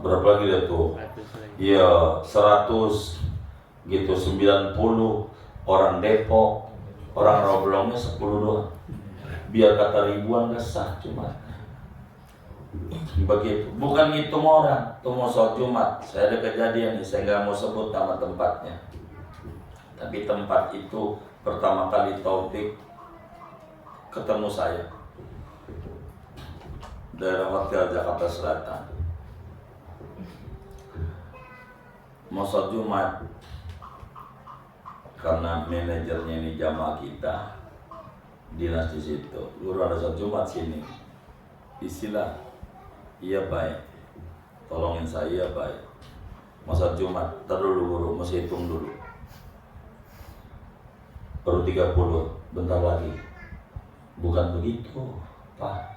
Berapa lagi dia tuh? Ya 100 gitu, 90 orang Depok, orang Roblongnya 10 doang. Biar kata ribuan gak sah Jumat. Begitu. Bukan ngitung orang, itu mau sholat Jumat. Saya ada kejadian nih, saya gak mau sebut nama tempatnya. Tapi tempat itu pertama kali Taufik ketemu saya daerah Hotel Jakarta Selatan. Mau sholat Jumat, karena manajernya ini jamaah kita dinas di situ. Guru ada sholat Jumat sini. Istilah, iya baik. Tolongin saya baik. Mau sholat Jumat, ntar dulu guru, mesti hitung dulu. Baru 30, bentar lagi. Bukan begitu, Pak.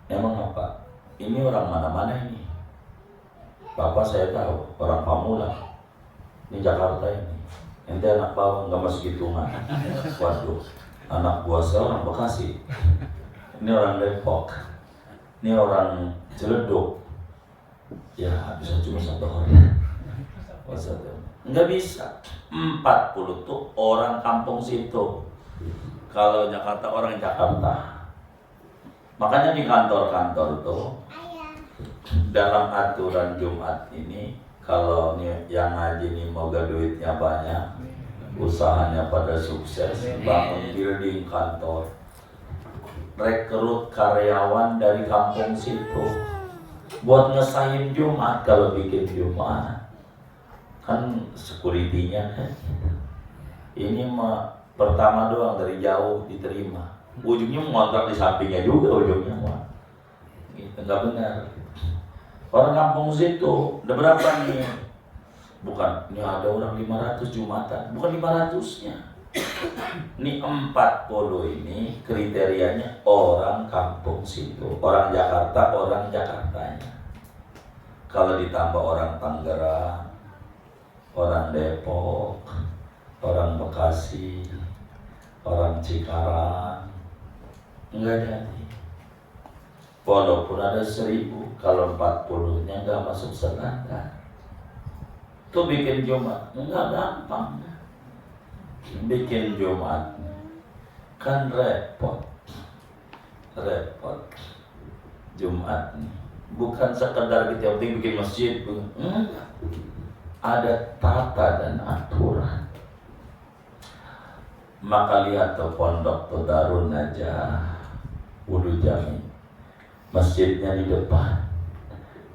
Emang apa? Ini orang mana-mana ini? Bapak saya tahu, orang Pamulang. Ini Jakarta ini. Ente anak bawah nggak masuk hitungan. Waduh, anak buah saya orang Bekasi. Ini orang Depok. Ini orang Ciledug. Ya bisa cuma 1 orang. Nggak bisa. 40 tuh orang kampung situ. Kalau Jakarta orang Jakarta. Makanya di kantor-kantor tuh dalam aturan Jumat ini, kalau yang ngaji ini moga duitnya banyak, usahanya pada sukses, bangun building kantor, rekrut karyawan dari kampung situ buat ngesahin Jumat. Kalau bikin Jumat kan security-nya kan ini mah pertama doang, dari jauh diterima, ujungnya ngontrak di sampingnya juga ujungnya mah gitu, nggak benar. Orang kampung situ udah berapa nih? Bukan, ini ada orang 500 Jumatan, bukan 500-nya. Ini 40 ini kriterianya orang kampung situ, orang Jakarta, orang Jakartanya. Kalau ditambah orang Tangerang, orang Depok, orang Bekasi, orang Cikarang, enggak jadi. Walaupun ada 1000, kalau 40-nya enggak masuk standar. Tuh bikin Jumat, enggak gampang. Bikin Jumat kan repot. Jumat nih bukan sekedar kita penting bikin masjid, enggak. Ada tata dan aturan. Maka lihat tuh pondok tuh Darun aja Wudu Jami, masjidnya di depan,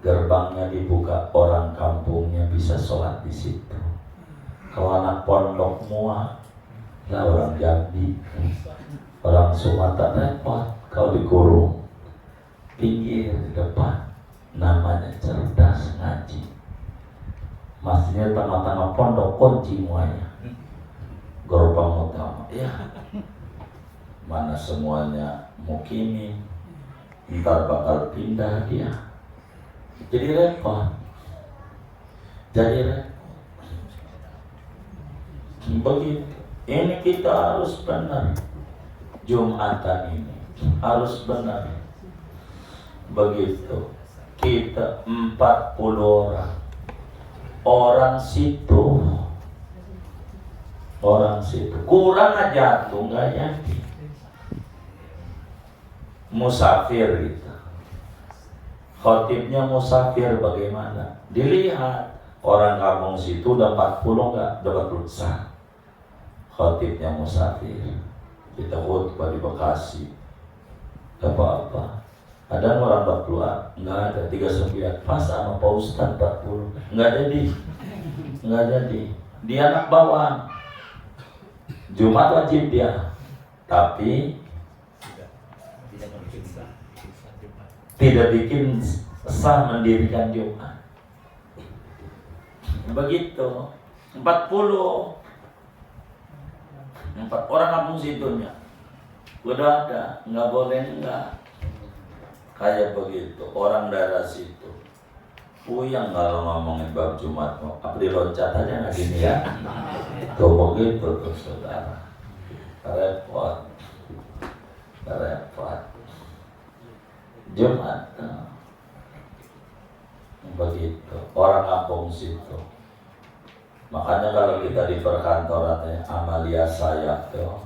gerbangnya dibuka, orang kampungnya bisa sholat di situ. Kalau anak pondok muak, lah orang Jambi, orang Sumatera repot. Kalau dikurung pinggir di depan, namanya cerdas ngaji. Masjidnya tengah-tengah pondok, kunci muanya, gerbang utama. Ya, mana semuanya mukimin, ntar bakal pindah dia. Jadi repot. Begitu. Ini kita harus benar. Jumatan ini harus benar. Begitu. Kita 40 orang. Orang situ kurang aja tuh, nggak jadi. Musafir gitu. Khotibnya musafir bagaimana? Dilihat orang kampung situ udah 40 nggak dapat sah. Khotibnya musafir. Kita khutbah di Bekasi, gak apa-apa. Ada orang 40, nggak ada 39. Pas sama Pak Ustadz 40, nggak jadi. Dia anak bawang. Jumat wajib dia, tapi tidak bikin sah mendirikan Jumat. Begitu. 40 orang kampung situnya udah ada, nggak boleh enggak. Kayak begitu, orang daerah situ puyeng kalau ngomongin bab Jumat, apa diloncat aja nggak gini ya. Tuh begitu tuh saudara, repot. Jumat begitu, orang kampung situ. Makanya kalau kita di perkantoran, amalia saya tuh,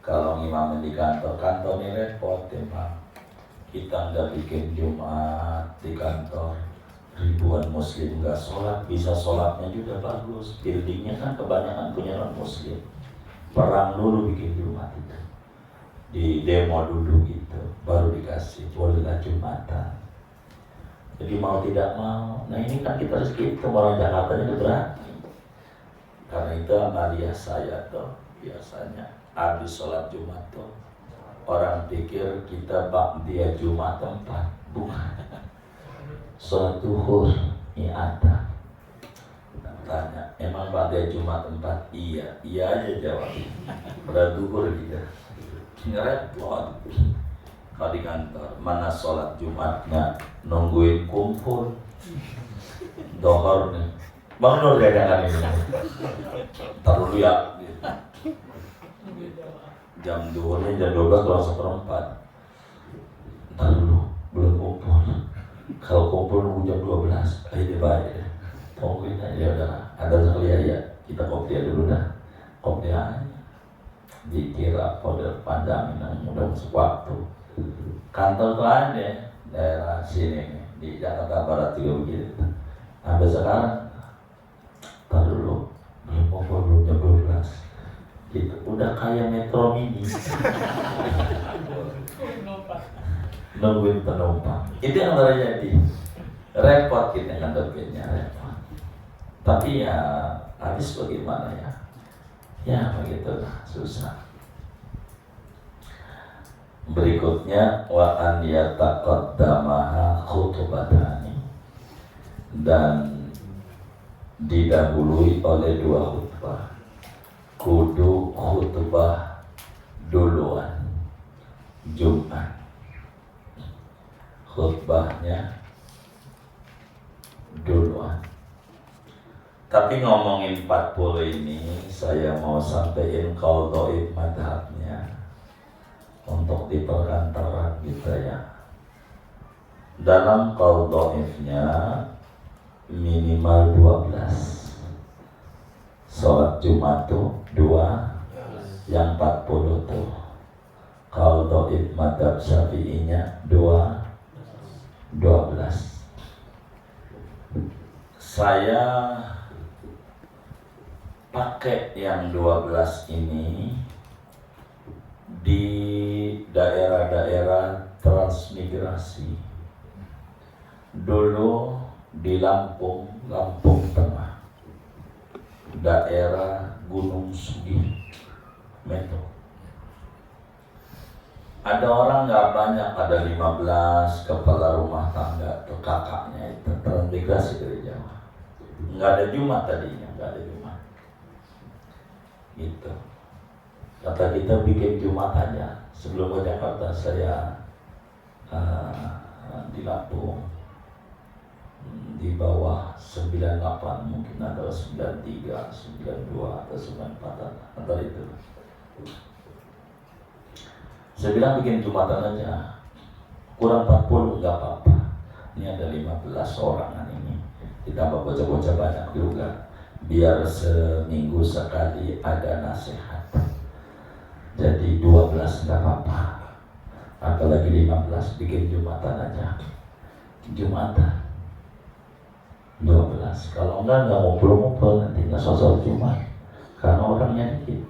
kalau ngimamin di kantor ini repot emang. Kita nggak bikin Jumat di kantor, ribuan muslim nggak sholat, bisa sholatnya juga bagus. Buildingnya kan kebanyakan punya non muslim. Perang dulu bikin Jumat itu, di demo dulu gitu, baru dikasih bolehlah Jumatan. Jadi mau tidak mau, nah ini kan kita harus gitu, orang Jakarta nya berani. Karena itu amalia saya tuh biasanya habis sholat Jumat tuh orang pikir kita dia Jumat 4, bukan. Sholat duhur ada. Tanya, emang dia Jumat 4? Iya aja jawab. Pada duhur gitu. Repot. Kalau di kantor, mana sholat Jumatnya nungguin kumpul. Dohor nih. Bang Nur dagangan ini. Ntar dulu ya. Jam 2 jam 12 kurang seperempat. Ntar dulu, belum kumpul. Kalau kumpul nunggu jam 12, ayo baik. Tungguin aja, ya udah. Ada sekali ya, kita kopi dulu dah. Kopi aja. Dikira folder pandang yang mudah masuk waktu. Kantor tuh ada daerah sini di Jakarta Barat juga begitu. Sampai sekarang, ntar dulu, belum kumpul, belum jam 12. Gitu. Udah kayak Metro Mini. Nungguin penumpang. Itu yang terjadi. Repot kita ngadepinnya, repot. Tapi ya habis bagaimana ya? Ya begitulah, susah. Berikutnya wa an yataqaddamaha khutubatani, dan didahului oleh 2 khutbah. Kudu khutbah duluan Jumat, khutbahnya duluan. Tapi ngomongin 40 ini, saya mau sampaikan qauldoib madhabnya untuk di perkantoran kita ya. Dalam qauldoibnya minimal 12. Sholat Jumat tuh 2, yang 40 tuh qauldoib madhab syafi'inya 12. Saya pakai yang 12 ini di daerah-daerah transmigrasi. Dulu di Lampung Tengah, daerah Gunung Sugih, Meto. Ada orang nggak banyak, ada 15 kepala rumah tangga atau kakaknya itu transmigrasi dari Jawa. Nggak ada Jumat tadinya, nggak ada Jumat. Gitu. Kata kita bikin Jumat aja. Sebelum ke Jakarta saya di Lampung di bawah 98, mungkin ada 93, 92 atau 94 antara itu. Saya bilang bikin Jumatan aja, kurang 40 nggak apa-apa. Ini ada 15 orangan ini, ditambah bocah-bocah banyak juga, biar seminggu sekali ada nasihat. Jadi 12 nggak apa-apa, apalagi 15, bikin Jumatan aja. Jumatan 12, kalau enggak ngumpul-ngumpul, nanti nggak sosok Jumat karena orangnya dikit.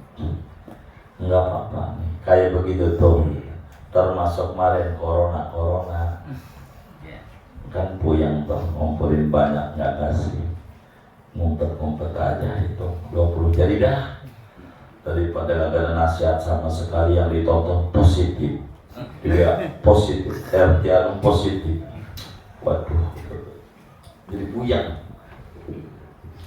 Nggak apa-apa nih, kayak begitu tuh, termasuk kemarin corona kan puyeng tuh, ngumpulin banyak nggak kasih, ngumpet aja itu 20 jadi dah, daripada nggak ada nasihat sama sekali yang ditonton positif, dia positif, RT positif, waduh, jadi puyeng.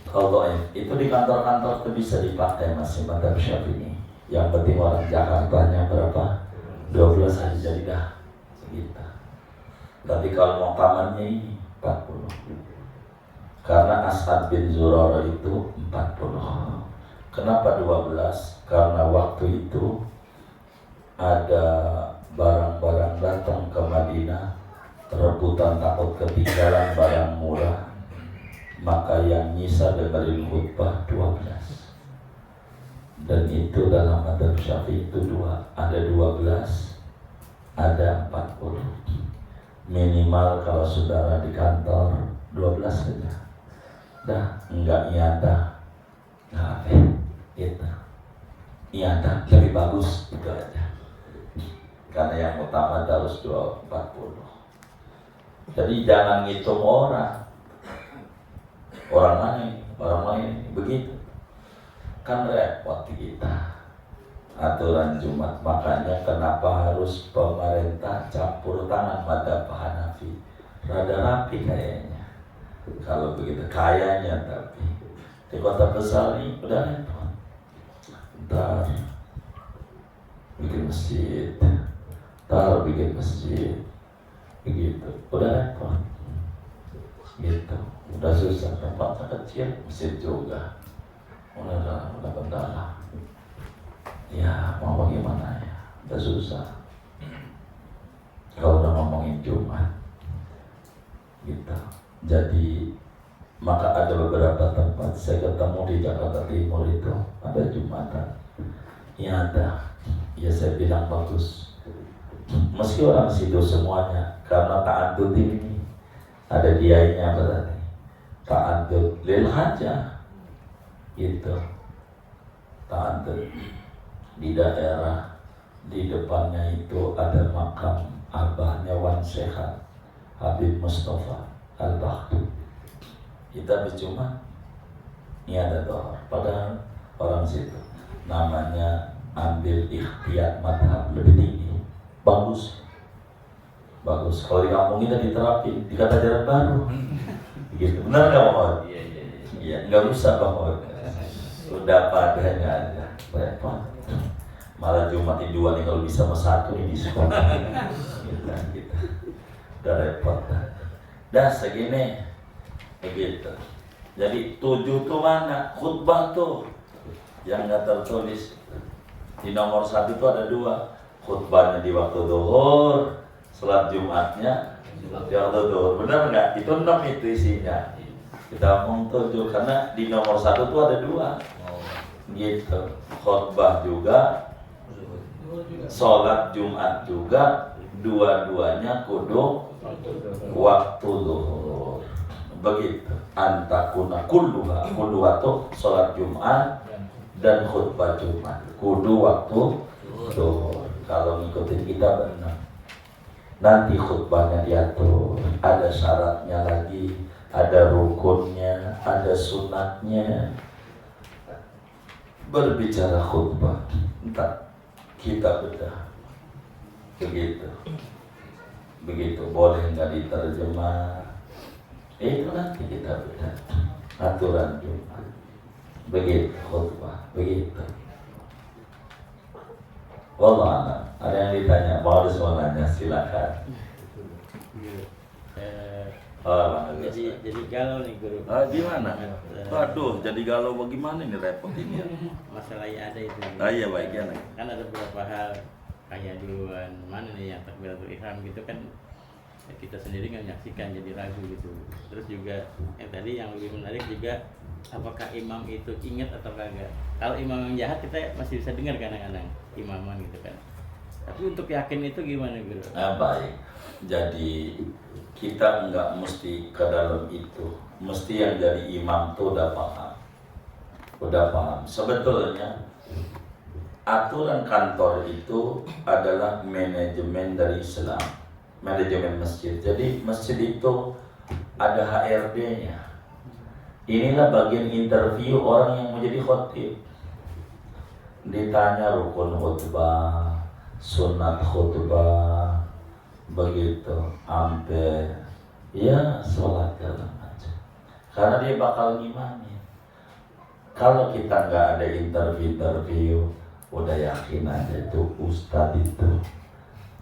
Kalau itu di kantor-kantor itu bisa dipakai masih madzhab Syafi'i. Yang penting orang Jakartanya berapa? 12 aja jadi dah gitu. Tapi kalau mau pamannya ini 40. Karena As'ad bin Zurarah itu 40. Kenapa 12? Karena waktu itu ada barang-barang datang ke Madinah, rebutan takut ketinggalan barang murah, maka yang nyisa dengerin khutbah 12. Dan itu dalam madzhab Syafi'i itu ada 12, ada 40. Minimal kalau saudara di kantor 12 saja. Dah, enggak iyadah, nggak gitu. Iyadah lebih bagus itu aja. Karena yang utama harus 40. Jadi jangan ngitung orang lain begitu. Kan repot kita aturan Jumat. Makanya kenapa harus pemerintah campur tangan madzhab Hanafi, rada rapi kayaknya kalau begitu, kayaknya. Tapi di kota besar ini udah repot, ntar bikin masjid, begitu udah repot gitu, udah susah. Tempatnya kecil, masjid juga udah kendala. Ya mau bagaimana ya, udah susah kalau udah ngomongin Jumat gitu. Jadi maka ada beberapa tempat saya ketemu di Jakarta Timur itu ada Jumatan. Ya ada, ya saya bilang bagus. Meski orang situ semuanya, karena ta'addud ini ada dianya berarti ta'addud lil hajah gitu. Ta'addud di daerah di depannya itu ada makam abahnya Wan Syekhan Habib Mustafa Al-Bakhtu. Kita bercuma ini ada doa, padahal orang situ namanya ambil ikhtiyat madhab lebih tinggi. Bagus. Kalau di kampung kita diterapin, dikata jalan baru gitu. Benar nggak Mohon? Iya, nggak usah Mohon. Udah padanya aja, repot. Malah Jumat ini 2 nih, kalau bisa sama 1 nih diskon gitu. Udah repot dah segini begitu. Jadi 7 tuh mana? Khutbah tuh yang nggak tertulis. Di nomor 1 tuh ada 2, khutbahnya di waktu zuhur, salat Jumatnya di waktu zuhur. Benar nggak? Itu 6 itu isinya. Kita ngomong 7 karena di nomor 1 tuh ada 2 gitu. Khutbah juga, sholat Jumat juga, dua-duanya kudu waktu zuhur. Begitu. Antakuna kulluha tuh sholat Jumat dan khutbah Jumat kudu waktu betul. Kalau ngikutin kita benar. Nanti khutbahnya diatur, ada syaratnya lagi, ada rukunnya, ada sunatnya. Berbicara khutbah, entah kita bedah. Begitu boleh nggak diterjemah? Itu nanti kita bedah. Aturan Jumat. Begitu khutbah, begitu. Wallah, ada yang ditanya, mau harus mau nanya, silakan. Jadi galau nih guru. Gimana? Waduh, jadi galau bagaimana ini repot ini ya? Masalahnya ada itu. Iya baiknya nih. Kan ada beberapa hal kayak duluan mana nih yang takbiratul ihram gitu kan kita sendiri nggak menyaksikan jadi ragu gitu. Terus juga yang tadi yang lebih menarik juga apakah imam itu ingat atau kagak? Kalau imam yang jahat kita masih bisa dengar kadang-kadang imaman gitu kan. Tapi untuk yakin itu gimana guru? Baik. Jadi kita nggak mesti ke dalam itu. Mesti yang jadi imam tuh udah paham. Sebetulnya aturan kantor itu adalah manajemen dari Islam, manajemen masjid. Jadi masjid itu ada HRD-nya. Inilah bagian interview orang yang mau jadi khotib. Ditanya rukun khutbah, sunat khutbah, begitu, sampai ya sholat dalam aja. Karena dia bakal ngimani. Kalau kita nggak ada interview, udah yakin aja itu ustadz itu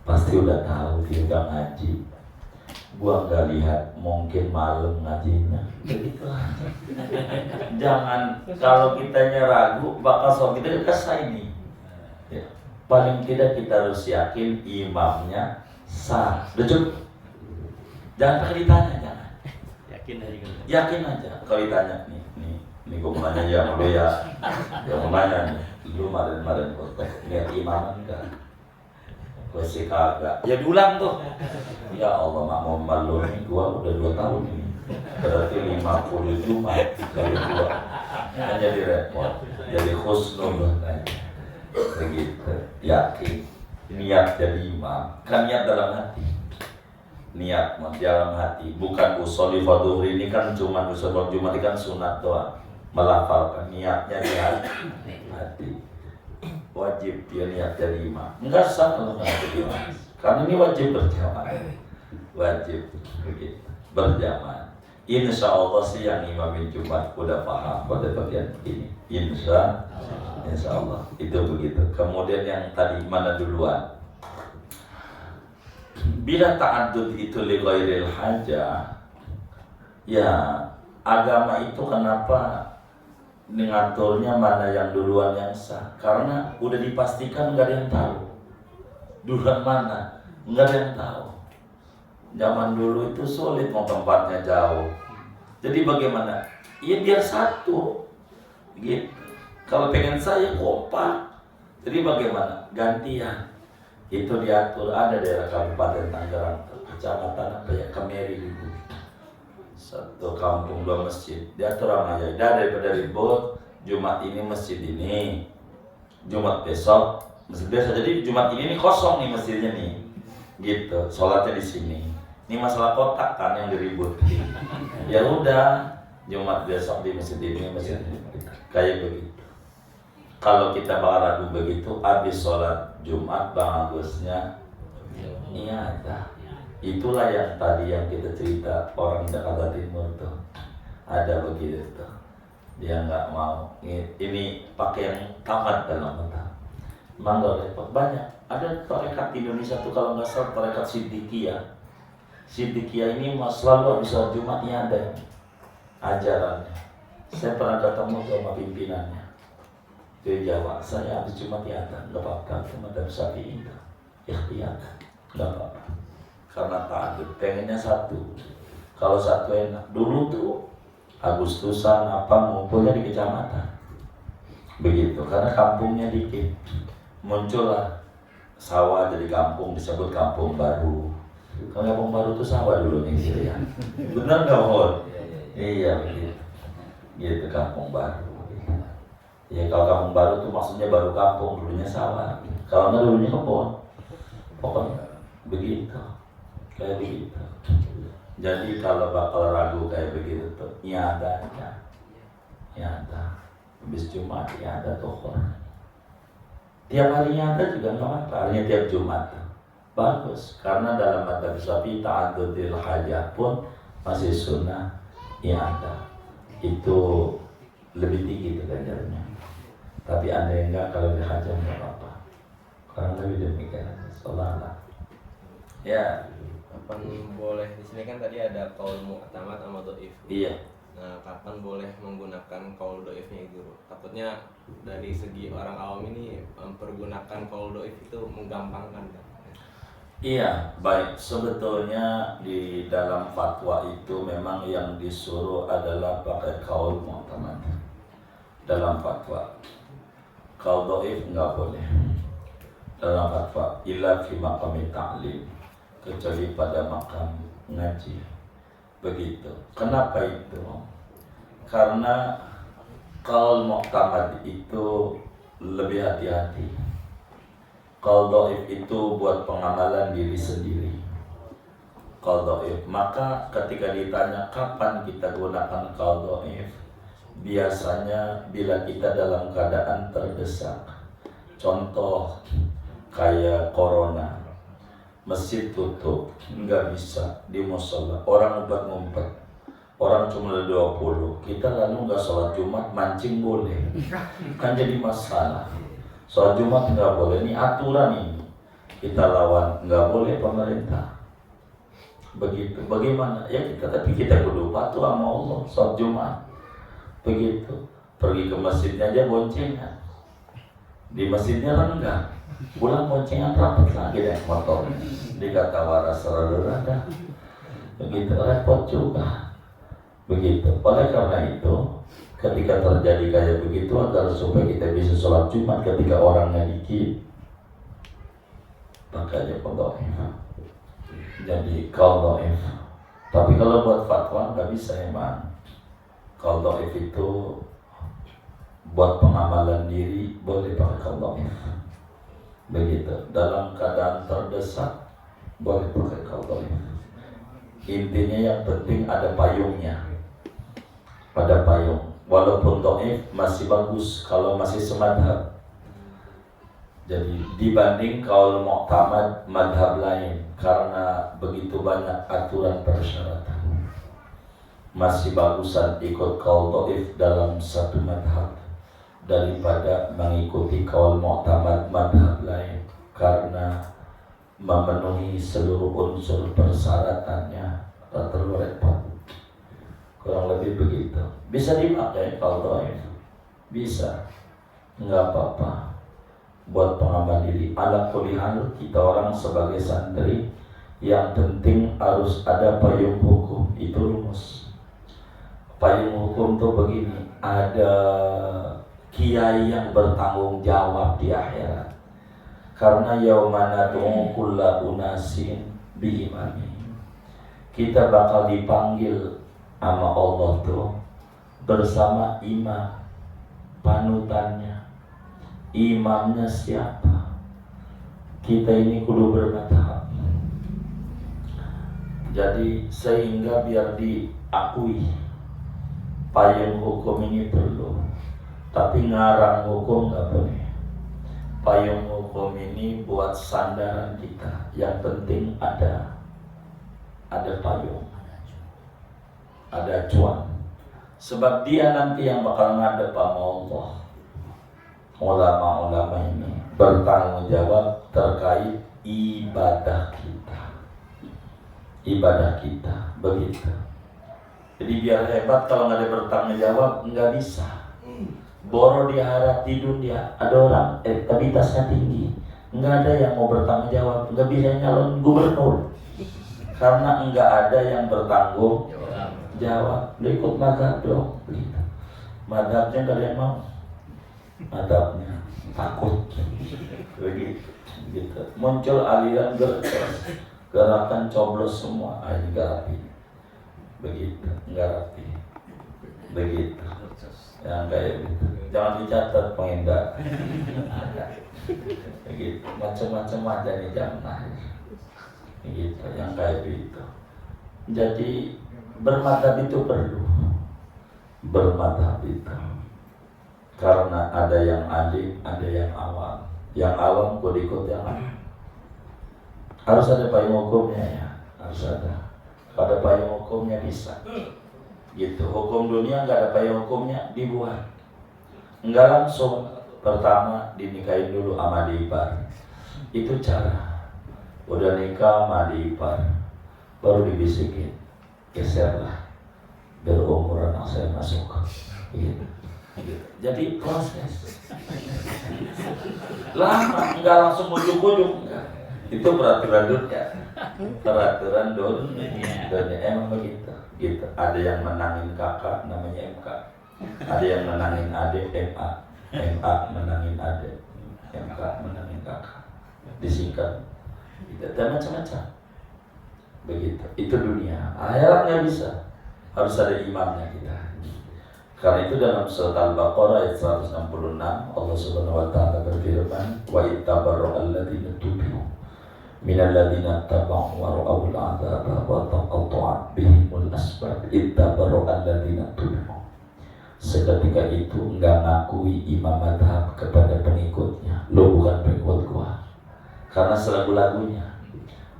pasti udah tahu dia udah ngaji. Gua nggak lihat mungkin malam ngajinya. Begitu aja. Jangan kalau kitanya ragu bakal sholat kita kesah ini. Ya. Paling tidak kita harus yakin imamnya sah. Udah cukup. Jangan pakai ditanya, jangan. Yakin aja guru. Yakin aja kalau ditanya nih gue mau nanya ya udah ya mau nanya nih lu kemarin lihat imam enggak? Gue sih kagak. Ya diulang tuh. Ya Allah mau malu nih gua udah 2 tahun nih. Berarti 50 Jumat kali 2. Kan jadi repot. Jadi khusnul begitu. Yakin niat jadi imam. Kan niat dalam hati. Niat dalam hati, bukan usholi fadhuhr ini kan cuma ushol Jumat kan sunat doang. Melafalkan niatnya di hati. Wajib dia niat jadi imam. Enggak sah kalau nggak jadi imam. Karena ini wajib berjamaah. Wajib begitu berjamaah. Insya Allah sih yang imamin Jumat udah paham pada bagian ini. Insya Allah itu begitu. Kemudian yang tadi mana duluan? Bila ta'addud itu li ghairil hajah, ya agama itu kenapa ngaturnya mana yang duluan yang sah? Karena udah dipastikan nggak ada yang tahu duluan mana, nggak ada yang tahu. Zaman dulu itu sulit, mau tempatnya jauh. Jadi bagaimana? Ya biar satu, gitu. Kalau pengen saya kompak, jadi bagaimana? Gantian. Itu diatur, ada daerah Kabupaten Tangerang, kecamatan apa ya, Kemeri gitu. Satu kampung 2 masjid, diatur sama ya. Daripada ribut, Jumat ini masjid ini, Jumat besok masjid biasa. Jadi Jumat ini nih kosong nih masjidnya nih, gitu. Sholatnya di sini. Ini masalah kotak kan yang diribut. Ya udah, Jumat besok di masjid ini, masjid ini, kayak begitu. Kalau kita bakal ragu begitu, habis sholat Jumat bagusnya niat. Itulah yang tadi yang kita cerita orang Jakarta Timur tuh ada begitu tuh. Dia nggak mau ini pakai yang tamat dalam mata. Memang gak repot banyak. Ada tarekat di Indonesia tuh kalau nggak salah tarekat Siddiqiyah. Siddiqiyah ini selalu habis sholat Jumat ini ada ajarannya. Saya pernah ketemu sama pimpinannya. Dia jawab, saya habis Jumat ada, nggak apa-apa, cuma dari Syafi'i itu, ikhtiar, nggak apa-apa. Karena ta'addud, pengennya satu. Kalau satu enak, dulu tuh Agustusan apa ngumpulnya di kecamatan, begitu. Karena kampungnya dikit, muncullah sawah jadi kampung disebut kampung baru. Kalau kampung baru tuh sawah dulu nih, gitu ya. Benar nggak Hon? Iya begitu, gitu kampung baru. Ya kalau kampung baru tuh maksudnya baru kampung, dulunya sawah. Kalau nggak dulunya kebun. Pokoknya begitu, kayak begitu. Jadi kalau bakal ragu kayak begitu tuh, ya ada. Habis Jumat ya ada tokoh. Tiap harinya ada juga nggak apa-apa. Harinya tiap Jumat bagus, karena dalam madzhab Syafi'i ta'addudil hajah pun masih sunnah ya ada. Itu lebih tinggi derajatnya. Tapi anda yang enggak, kalau dihajam nggak apa-apa. Kurang lebih demikian. Salah. Ya. Kapan boleh, di sini kan tadi ada qaul mu'tamad sama dhaif. Iya. Nah, kapan boleh menggunakan qaul dhaifnya guru? Takutnya dari segi orang awam ini mempergunakan qaul dhaif itu menggampangkan kan? Iya, baik. Sebetulnya di dalam fatwa itu memang yang disuruh adalah pakai qaul mu'tamad. Dalam fatwa. Qaul dhaif enggak boleh. Dalam fatwa illa fi maqami ta'lim, kecuali pada makam ngaji. Begitu. Kenapa itu? Karena qaul mu'tamad itu lebih hati-hati. Qaul dhaif itu buat pengamalan diri sendiri. Qaul dhaif. Maka ketika ditanya kapan kita gunakan qaul dhaif, biasanya bila kita dalam keadaan terdesak. Contoh kayak corona, masjid tutup, nggak bisa di mushola, orang ngumpet, orang cuma ada 20, kita lalu nggak sholat Jumat, mancing boleh, kan jadi masalah. Sholat Jumat nggak boleh, ini aturan ini, kita lawan, nggak boleh pemerintah. Begitu, bagaimana? Ya tapi kita kudu patuh sama Allah, sholat Jumat. Begitu, pergi ke masjidnya aja boncengan, di masjidnya renggak, pulang boncengan rapat lagi deh motornya, dikata waras rada, begitu repot juga. Begitu. Oleh karena itu, ketika terjadi kayak begitu, agar supaya kita bisa sholat Jumat ketika orangnya dikit, makanya qaul dhaif. Jadi qaul dhaif. Tapi kalau buat fatwa nggak bisa emang. Qaul dhaif itu buat pengamalan diri boleh pakai qaul dhaif. Begitu. Dalam keadaan terdesak boleh pakai qaul dhaif. Intinya yang penting ada payungnya. Pada payung. Walaupun dhaif masih bagus kalau masih semadhab. Jadi dibanding qaul mu'tamad madhab lain, karena begitu banyak aturan persyaratan, masih bagusan ikut qaul dhaif dalam satu madhab daripada mengikuti qaul mu'tamad madhab lain, karena memenuhi seluruh unsur persyaratannya terlalu repot. Kurang lebih begitu. Bisa dipakai qaul dhaif, bisa, nggak apa-apa. Buat pengamal diri. Ala kulli hal, kita orang sebagai santri, yang penting harus ada payung hukum. Itu rumus. Payung hukum tuh begini, ada kiai yang bertanggung jawab di akhirat. Karena yaumana nad'u kulla unasin bi imami. Kita bakal dipanggil sama Allah tuh bersama imam, panutannya. Imamnya siapa? Kita ini kudu bermadhab. Jadi sehingga biar diakui, payung hukum ini perlu. Tapi ngarang hukum nggak boleh. Payung hukum ini buat sandaran kita. Yang penting ada payung, ada acuan. Sebab dia nanti yang bakal ngadep sama Allah. Ulama-ulama ini bertanggung jawab terkait ibadah kita, begitu. Jadi biar hebat, kalau nggak ada bertanggung jawab nggak bisa. Boro diharap di dunia, ada orang elektabilitasnya tinggi, nggak ada yang mau bertanggung jawab, nggak bisa nyalon gubernur karena nggak ada yang bertanggung jawab. Lu ikut madhab dong, gitu. Madhabnya kalian mau? Madhabnya takut, begitu. Muncul aliran gerakan coblos semua, nggak rapi, begitu, nggak rapi, begitu, yang kayak gitu. Jangan dicatat pengendar. Gitu, macam-macam aja nih jamaah. Gitu, yang kayak gitu. Jadi bermadhab itu perlu. Bermadhab itu. Karena ada yang alim, ada yang awam. Yang awam ikut yang alim. Harus ada payung hukumnya ya, harus ada. Pada payung hukumnya bisa. Gitu, hukum dunia nggak ada payung hukumnya dibuat. Nggak langsung. Pertama dinikahin dulu sama adik ipar. Itu cara. Udah nikah sama adik ipar, baru dibisikin, geserlah berumur anak saya masuk. Gitu. Jadi proses lama, nggak langsung ujuk-ujuk. Itu peraturan dunia. Peraturan dunia emang begitu. Gitu. Ada yang menangin kakak namanya MK. Ada yang menangin adik MA. MA menangin adik. MK menangin kakak. Disingkat. Gitu. Dan macam-macam. Begitu. Itu dunia. Akhirat nggak bisa. Harus ada imamnya kita. Karena itu dalam surat Al-Baqarah ayat 166 Allah Subhanahu wa taala berfirman, "Wa ittabarra'al ladzina tubi'u minal ladzina taba'u wa ra'awul 'adzaba wa taqatta'at bihimul asbab ittabarra'al ladzina tubi'u." Seketika itu enggak ngakui imam madhab kepada pengikutnya. Lo bukan pengikut gua. Karena selagu-lagunya.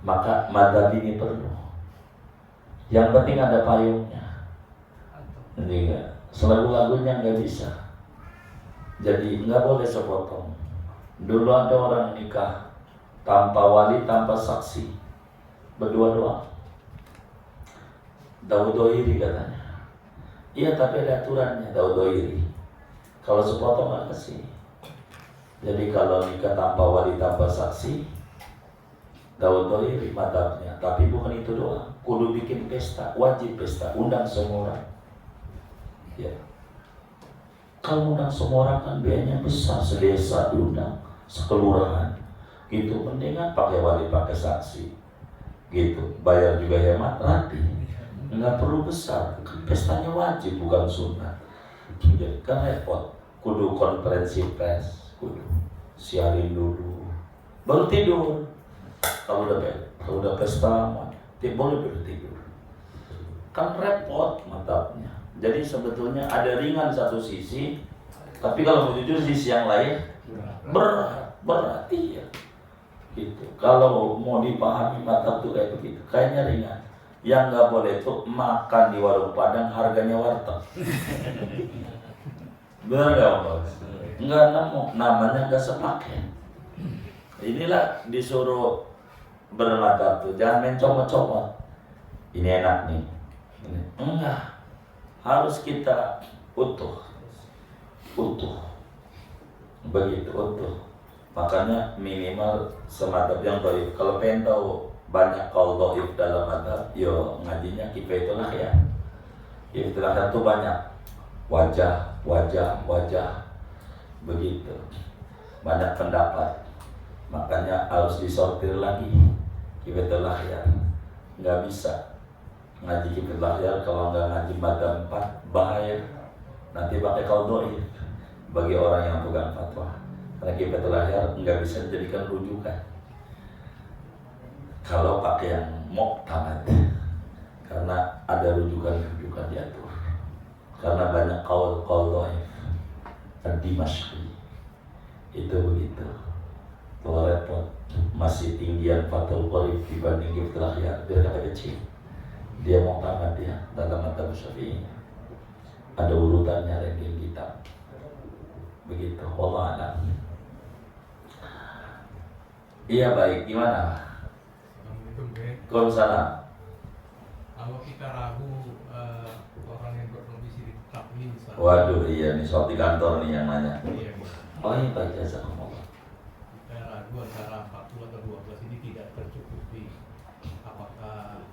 Maka madhab ini perlu. Yang penting ada payungnya. Enggak. Selagu-lagunya nggak bisa. Jadi nggak boleh sepotong. Dulu ada orang nikah tanpa wali, tanpa saksi, berdua doang. Daudzohiri katanya. Iya, tapi ada aturannya Daudzohiri. Kalau sepotong nggak kasih. Jadi kalau nikah tanpa wali, tanpa saksi, Daudzohiri madhabnya. Tapi bukan itu doang. Kudu bikin pesta, wajib pesta, undang semua orang. Ya. Kalau undang semua orang kan biayanya besar, sedesa diundang, sekelurahan, gitu. Mendingan pakai wali, pakai saksi, gitu. Bayar juga hemat, rapi, nggak perlu besar. Kan pestanya wajib, bukan sunat. Jadi kan repot. Kudu konferensi pers, kudu siarin dulu, baru tidur. Kalau udah pesta, boleh baru tidur. Kan repot mantapnya. Jadi sebetulnya ada ringan satu sisi, tapi kalau mau jujur sisi yang lain berat ya. Gitu. Kalau mau dipahami mantap tuh kayak begitu, kayaknya ringan. Yang nggak boleh itu makan di warung Padang harganya warteg. Benar nggak Bos? Nggak nemu, namanya nggak sepaket. Inilah disuruh bermadhab tuh, jangan main comot-comot. Ini enak nih. Ini. Enggak. Harus kita utuh, begitu utuh. Makanya minimal semadhab yang baik. Kalau pengen tahu banyak kaul dhaif dalam madhab, yo ngajinya Kifayatul Ahya. Kifayatul Ahya itu banyak wajah, begitu. Banyak pendapat. Makanya harus disortir lagi Kifayatul Ahya. Nggak bisa ngaji Kifayatul Ahya kalau nggak ngaji madhab 4 bahaya. Nanti pakai kaul dhaif bagi orang yang pegang fatwa. Karena Kifayatul Ahya nggak bisa dijadikan rujukan kalau pakai yang muqtamad, karena ada rujukan diatur. Karena banyak kaul dhaif. Ad-Dimashqi itu begitu. Kalau repot, masih tinggian Fathul Qorib dibanding Kifayatul Ahya, biar kata kecil. Dia mau tamat ya dalam madhab Syafi'i. Ada urutannya ranking kitab. Begitu. Wallahu a'lam. Iya baik, gimana? Waalaikumsalam. Kalau kita ragu orang yang berkondisi di taklim misalnya. Waduh iya nih soal di kantor nih yang nanya. Iya. Oh iya baik, jazakumullah. Kita ragu antara 40 atau 12 ini tidak tercukupi. Apakah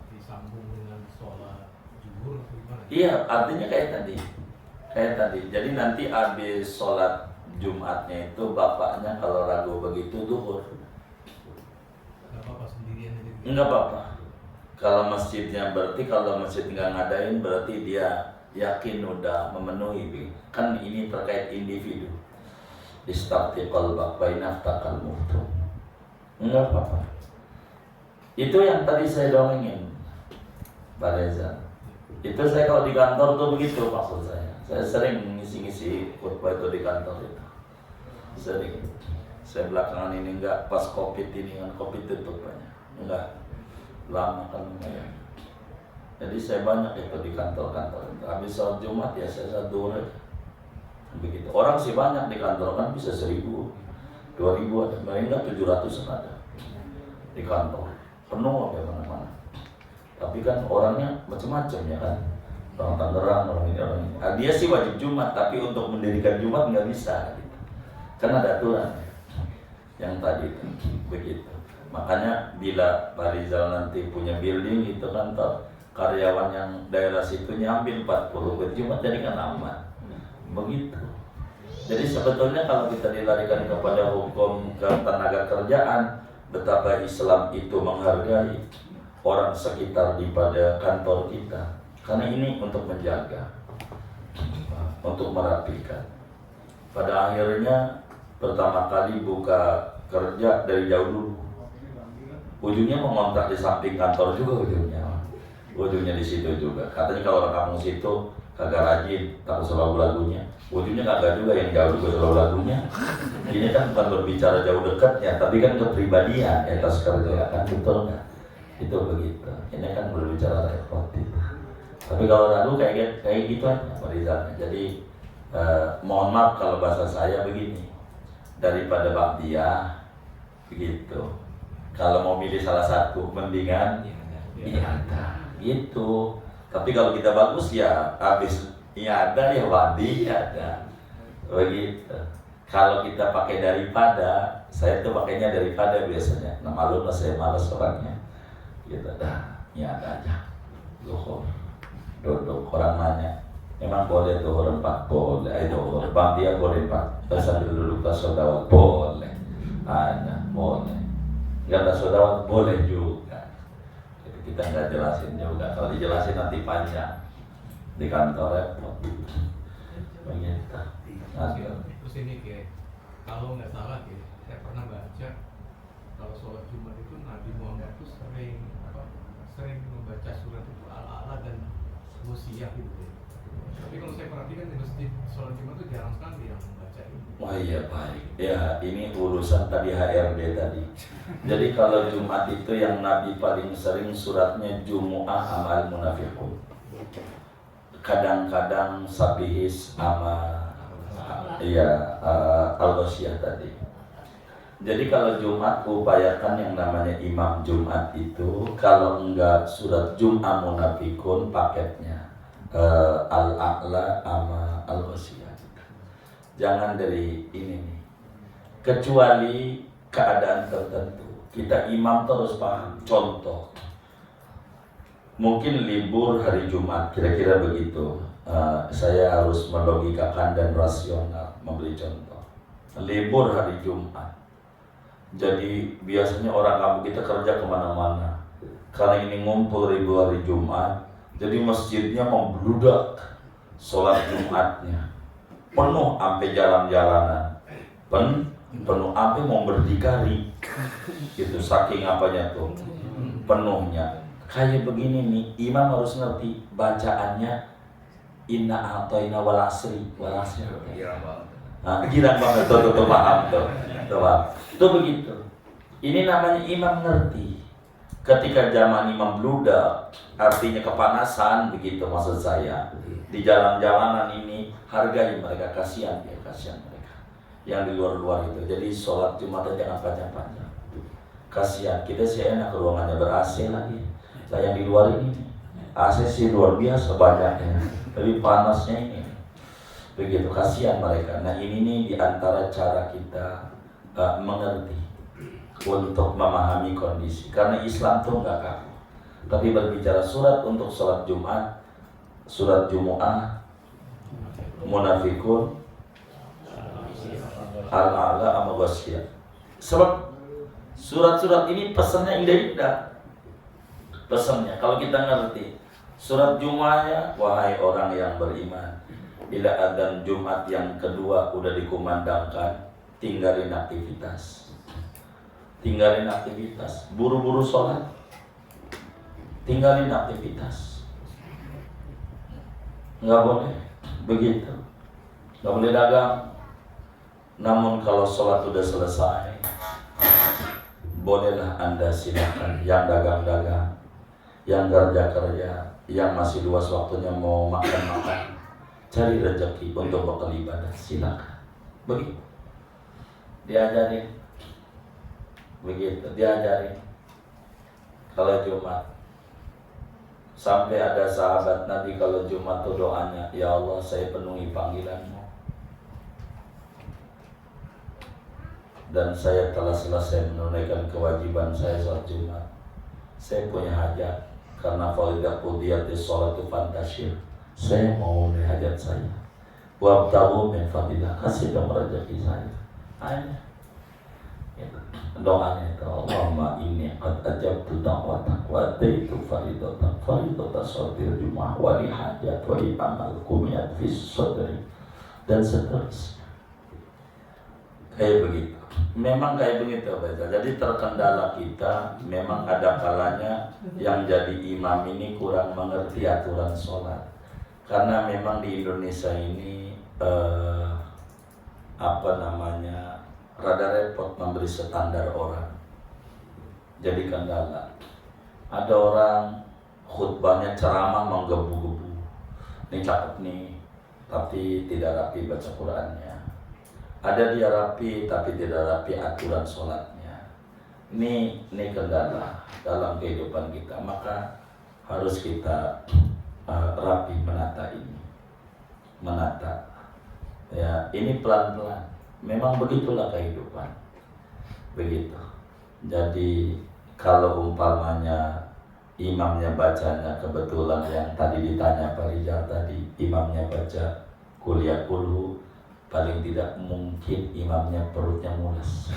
disambung dengan sholat zuhur atau gimana? Iya, artinya kayak tadi. Jadi nanti habis sholat Jumatnya itu bapaknya kalau ragu begitu duhur. Gak apa-apa sendirian aja. Enggak apa-apa. Kalau masjidnya berarti kalau masjid nggak ngadain berarti dia yakin udah memenuhi. Kan ini terkait individu. Istafti qalbak bainaftakal muhtu. Enggak apa-apa. Itu yang tadi saya dongengin, Pak Reza. Itu saya kalau di kantor tuh begitu maksud saya. Saya sering ngisi-ngisi khutbah itu di kantor itu. Sering. Saya belakangan ini enggak pas Covid ini kan Covid tutup banyak. Enggak. Lama kan lumayan. Jadi saya banyak itu di kantor-kantor. Habis sholat Jumat ya saya sholat duhur aja. Begitu. Orang sih banyak di kantor kan bisa 1.000, 2.000 ada. Paling enggak 700 ada di kantor. Penuh apa mana-mana. Tapi kan orangnya macam-macam ya kan. Orang Tangerang, orang ini, orang ini. Dia sih wajib Jumat, tapi untuk mendirikan Jumat nggak bisa. Gitu. Kan ada aturan yang tadi begitu. Makanya bila Pak Rizal nanti punya building itu kantor, karyawan yang daerah situ nyambil 40 ke Jumat jadi kan aman. Begitu. Jadi sebetulnya kalau kita dilarikan kepada hukum ketenaga kerjaan, betapa Islam itu menghargai orang sekitar di pada kantor kita. Karena ini untuk menjaga, untuk merapikan. Pada akhirnya pertama kali buka kerja dari jauh dulu. Ujungnya mengontrak di samping kantor juga ujungnya di situ juga. Katanya kalau orang kampung situ kagak rajin, takut selalu lagunya. Ujungnya kagak juga yang jauh juga selalu lagunya. Ini kan bukan berbicara jauh dekatnya, tapi kan kepribadian etos kerja kan betul nggak? Itu begitu. Ini kan berbicara repot itu. Tapi kalau lagu kayak gitu aja perizalnya. Jadi mohon maaf kalau bahasa saya begini. Daripada bakdia begitu. Kalau mau milih salah satu, mendingan ada gitu. Tapi kalau kita bagus ya habis ada ya wadi ada begitu. Kalau kita pakai daripada, saya tuh pakainya daripada biasanya. Nah malu lah saya malas orangnya. Gitu dah, ya ada aja. Zuhur, duduk orang nanya, emang boleh zuhur 4? Boleh. Ayo bang dia boleh 4. Sambil duduk ke sodawat boleh. Ada boleh. Gak ada sodawat boleh juga. Jadi kita nggak jelasin juga. Kalau dijelasin nanti panjang di kantor repot. Begitu. Terus ini kayak kalau nggak salah ya, saya pernah baca kalau sholat Jumat itu Nabi Muhammad itu sering membaca surat itu ala-ala dan wasiat gitu ya. Tapi kalau saya perhatikan di masjid sholat Jumat itu jarang sekali yang membaca ini. Wah iya baik. Ya ini urusan tadi HRD tadi. Jadi kalau Jumat itu yang Nabi paling sering suratnya Jumu'ah amal munafiqun. Kadang-kadang Sabihis sama Al-Ghasyiyah tadi. Jadi kalau Jumat upayakan yang namanya imam Jumat itu kalau enggak surat Jum'ah munafikun paketnya Al-A'la sama Al-Ghasyiyah. Jangan dari ini nih. Kecuali keadaan tertentu. Kita imam terus paham. Contoh. Mungkin libur hari Jumat, kira-kira begitu. Saya harus melogikakan dan rasional memberi contoh. Libur hari Jumat. Jadi biasanya orang kampung kita kerja kemana-mana. Karena ini ngumpul ribu hari Jumat, jadi masjidnya membludak sholat Jumatnya. Penuh sampai jalan-jalanan. Penuh sampai mau berdikari. Gitu saking apanya tuh. Penuhnya. Kayak begini nih, imam harus ngerti bacaannya inna a'toina wal asri. Girang banget. Nah, girang banget tuh paham tuh. Itu begitu. Ini namanya imam ngerti. Ketika zaman imam bludak, artinya kepanasan begitu maksud saya. Di jalan-jalanan ini hargai mereka, kasihan mereka yang di luar-luar itu. Jadi sholat Jumat jangan panjang-panjang. Kasihan kita sih enak ruangannya ber-AC lagi. Nah yang di luar ini AC sih luar biasa banyaknya, tapi panasnya ini begitu, kasihan mereka. Nah ini nih diantara cara kita mengerti untuk memahami kondisi. Karena Islam tuh nggak kaku. Tapi berbicara surat untuk sholat Jumat, surat Jumu'ah, Munafikun, Al-A'la, Al-Ghasyiyah. Sebab surat-surat ini pesannya indah-indah. pesannya. Kalau kita ngerti surat Jumatnya, wahai orang yang beriman, bila adzan Jumat yang kedua udah dikumandangkan, tinggalin aktivitas. Tinggalin aktivitas, buru-buru sholat. Tinggalin aktivitas. Nggak boleh begitu. Nggak boleh dagang. Namun kalau sholat udah selesai, bolehlah Anda silakan yang dagang-dagang, yang kerja-kerja, yang masih luas waktunya mau makan-makan, cari rezeki untuk bekal ibadah, silakan. Begitu. Diajarin. Begitu, diajarin. Kalau Jumat, sampai ada sahabat Nabi kalau Jumat itu doanya, ya Allah saya penuhi panggilanmu dan saya telah selesai menunaikan kewajiban saya sholat Jumat. Saya punya hajat karena faidah qudiyatis sholatu fantasyir. Saya mau memenuhi hajat saya. Wabtagu min fadillah, kasih dong rezeki saya. Hanya doanya itu, Allahumma inni qad ajabtu da'watak wa ataitu faridatak faridata sholatil jum'ah wa li hajat wa li amal kumiyat fis sadri dan seterusnya. Kayak begitu. Memang kayak begitu Baca. Jadi terkendala kita memang ada kalanya yang jadi imam ini kurang mengerti aturan sholat. Karena memang di Indonesia ini rada repot memberi standar orang. Jadi kendala. Ada orang khutbahnya ceramah menggebu-gebu. Ini cakep nih, tapi tidak rapi baca Qurannya. Ada dia rapi tapi tidak rapi aturan sholatnya. Ini kendala dalam kehidupan kita. Maka harus kita rapi menata ini. Menata. Ya, ini pelan-pelan. Memang begitulah kehidupan. Begitu. Jadi kalau umpamanya imamnya bacanya kebetulan yang tadi ditanya Pak Rijal tadi, imamnya baca kuliah kulhu, paling tidak mungkin imamnya perutnya mulas.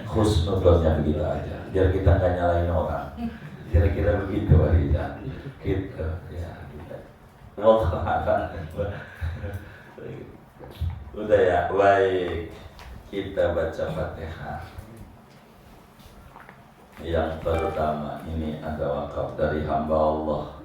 Khusnudonnya begitu aja, biar kita nggak nyalain orang. Kira-kira begitu Pak Rijal. Gitu ya. Udah ya, baik. Kita baca Fatihah. Yang pertama ini ada wakaf dari hamba Allah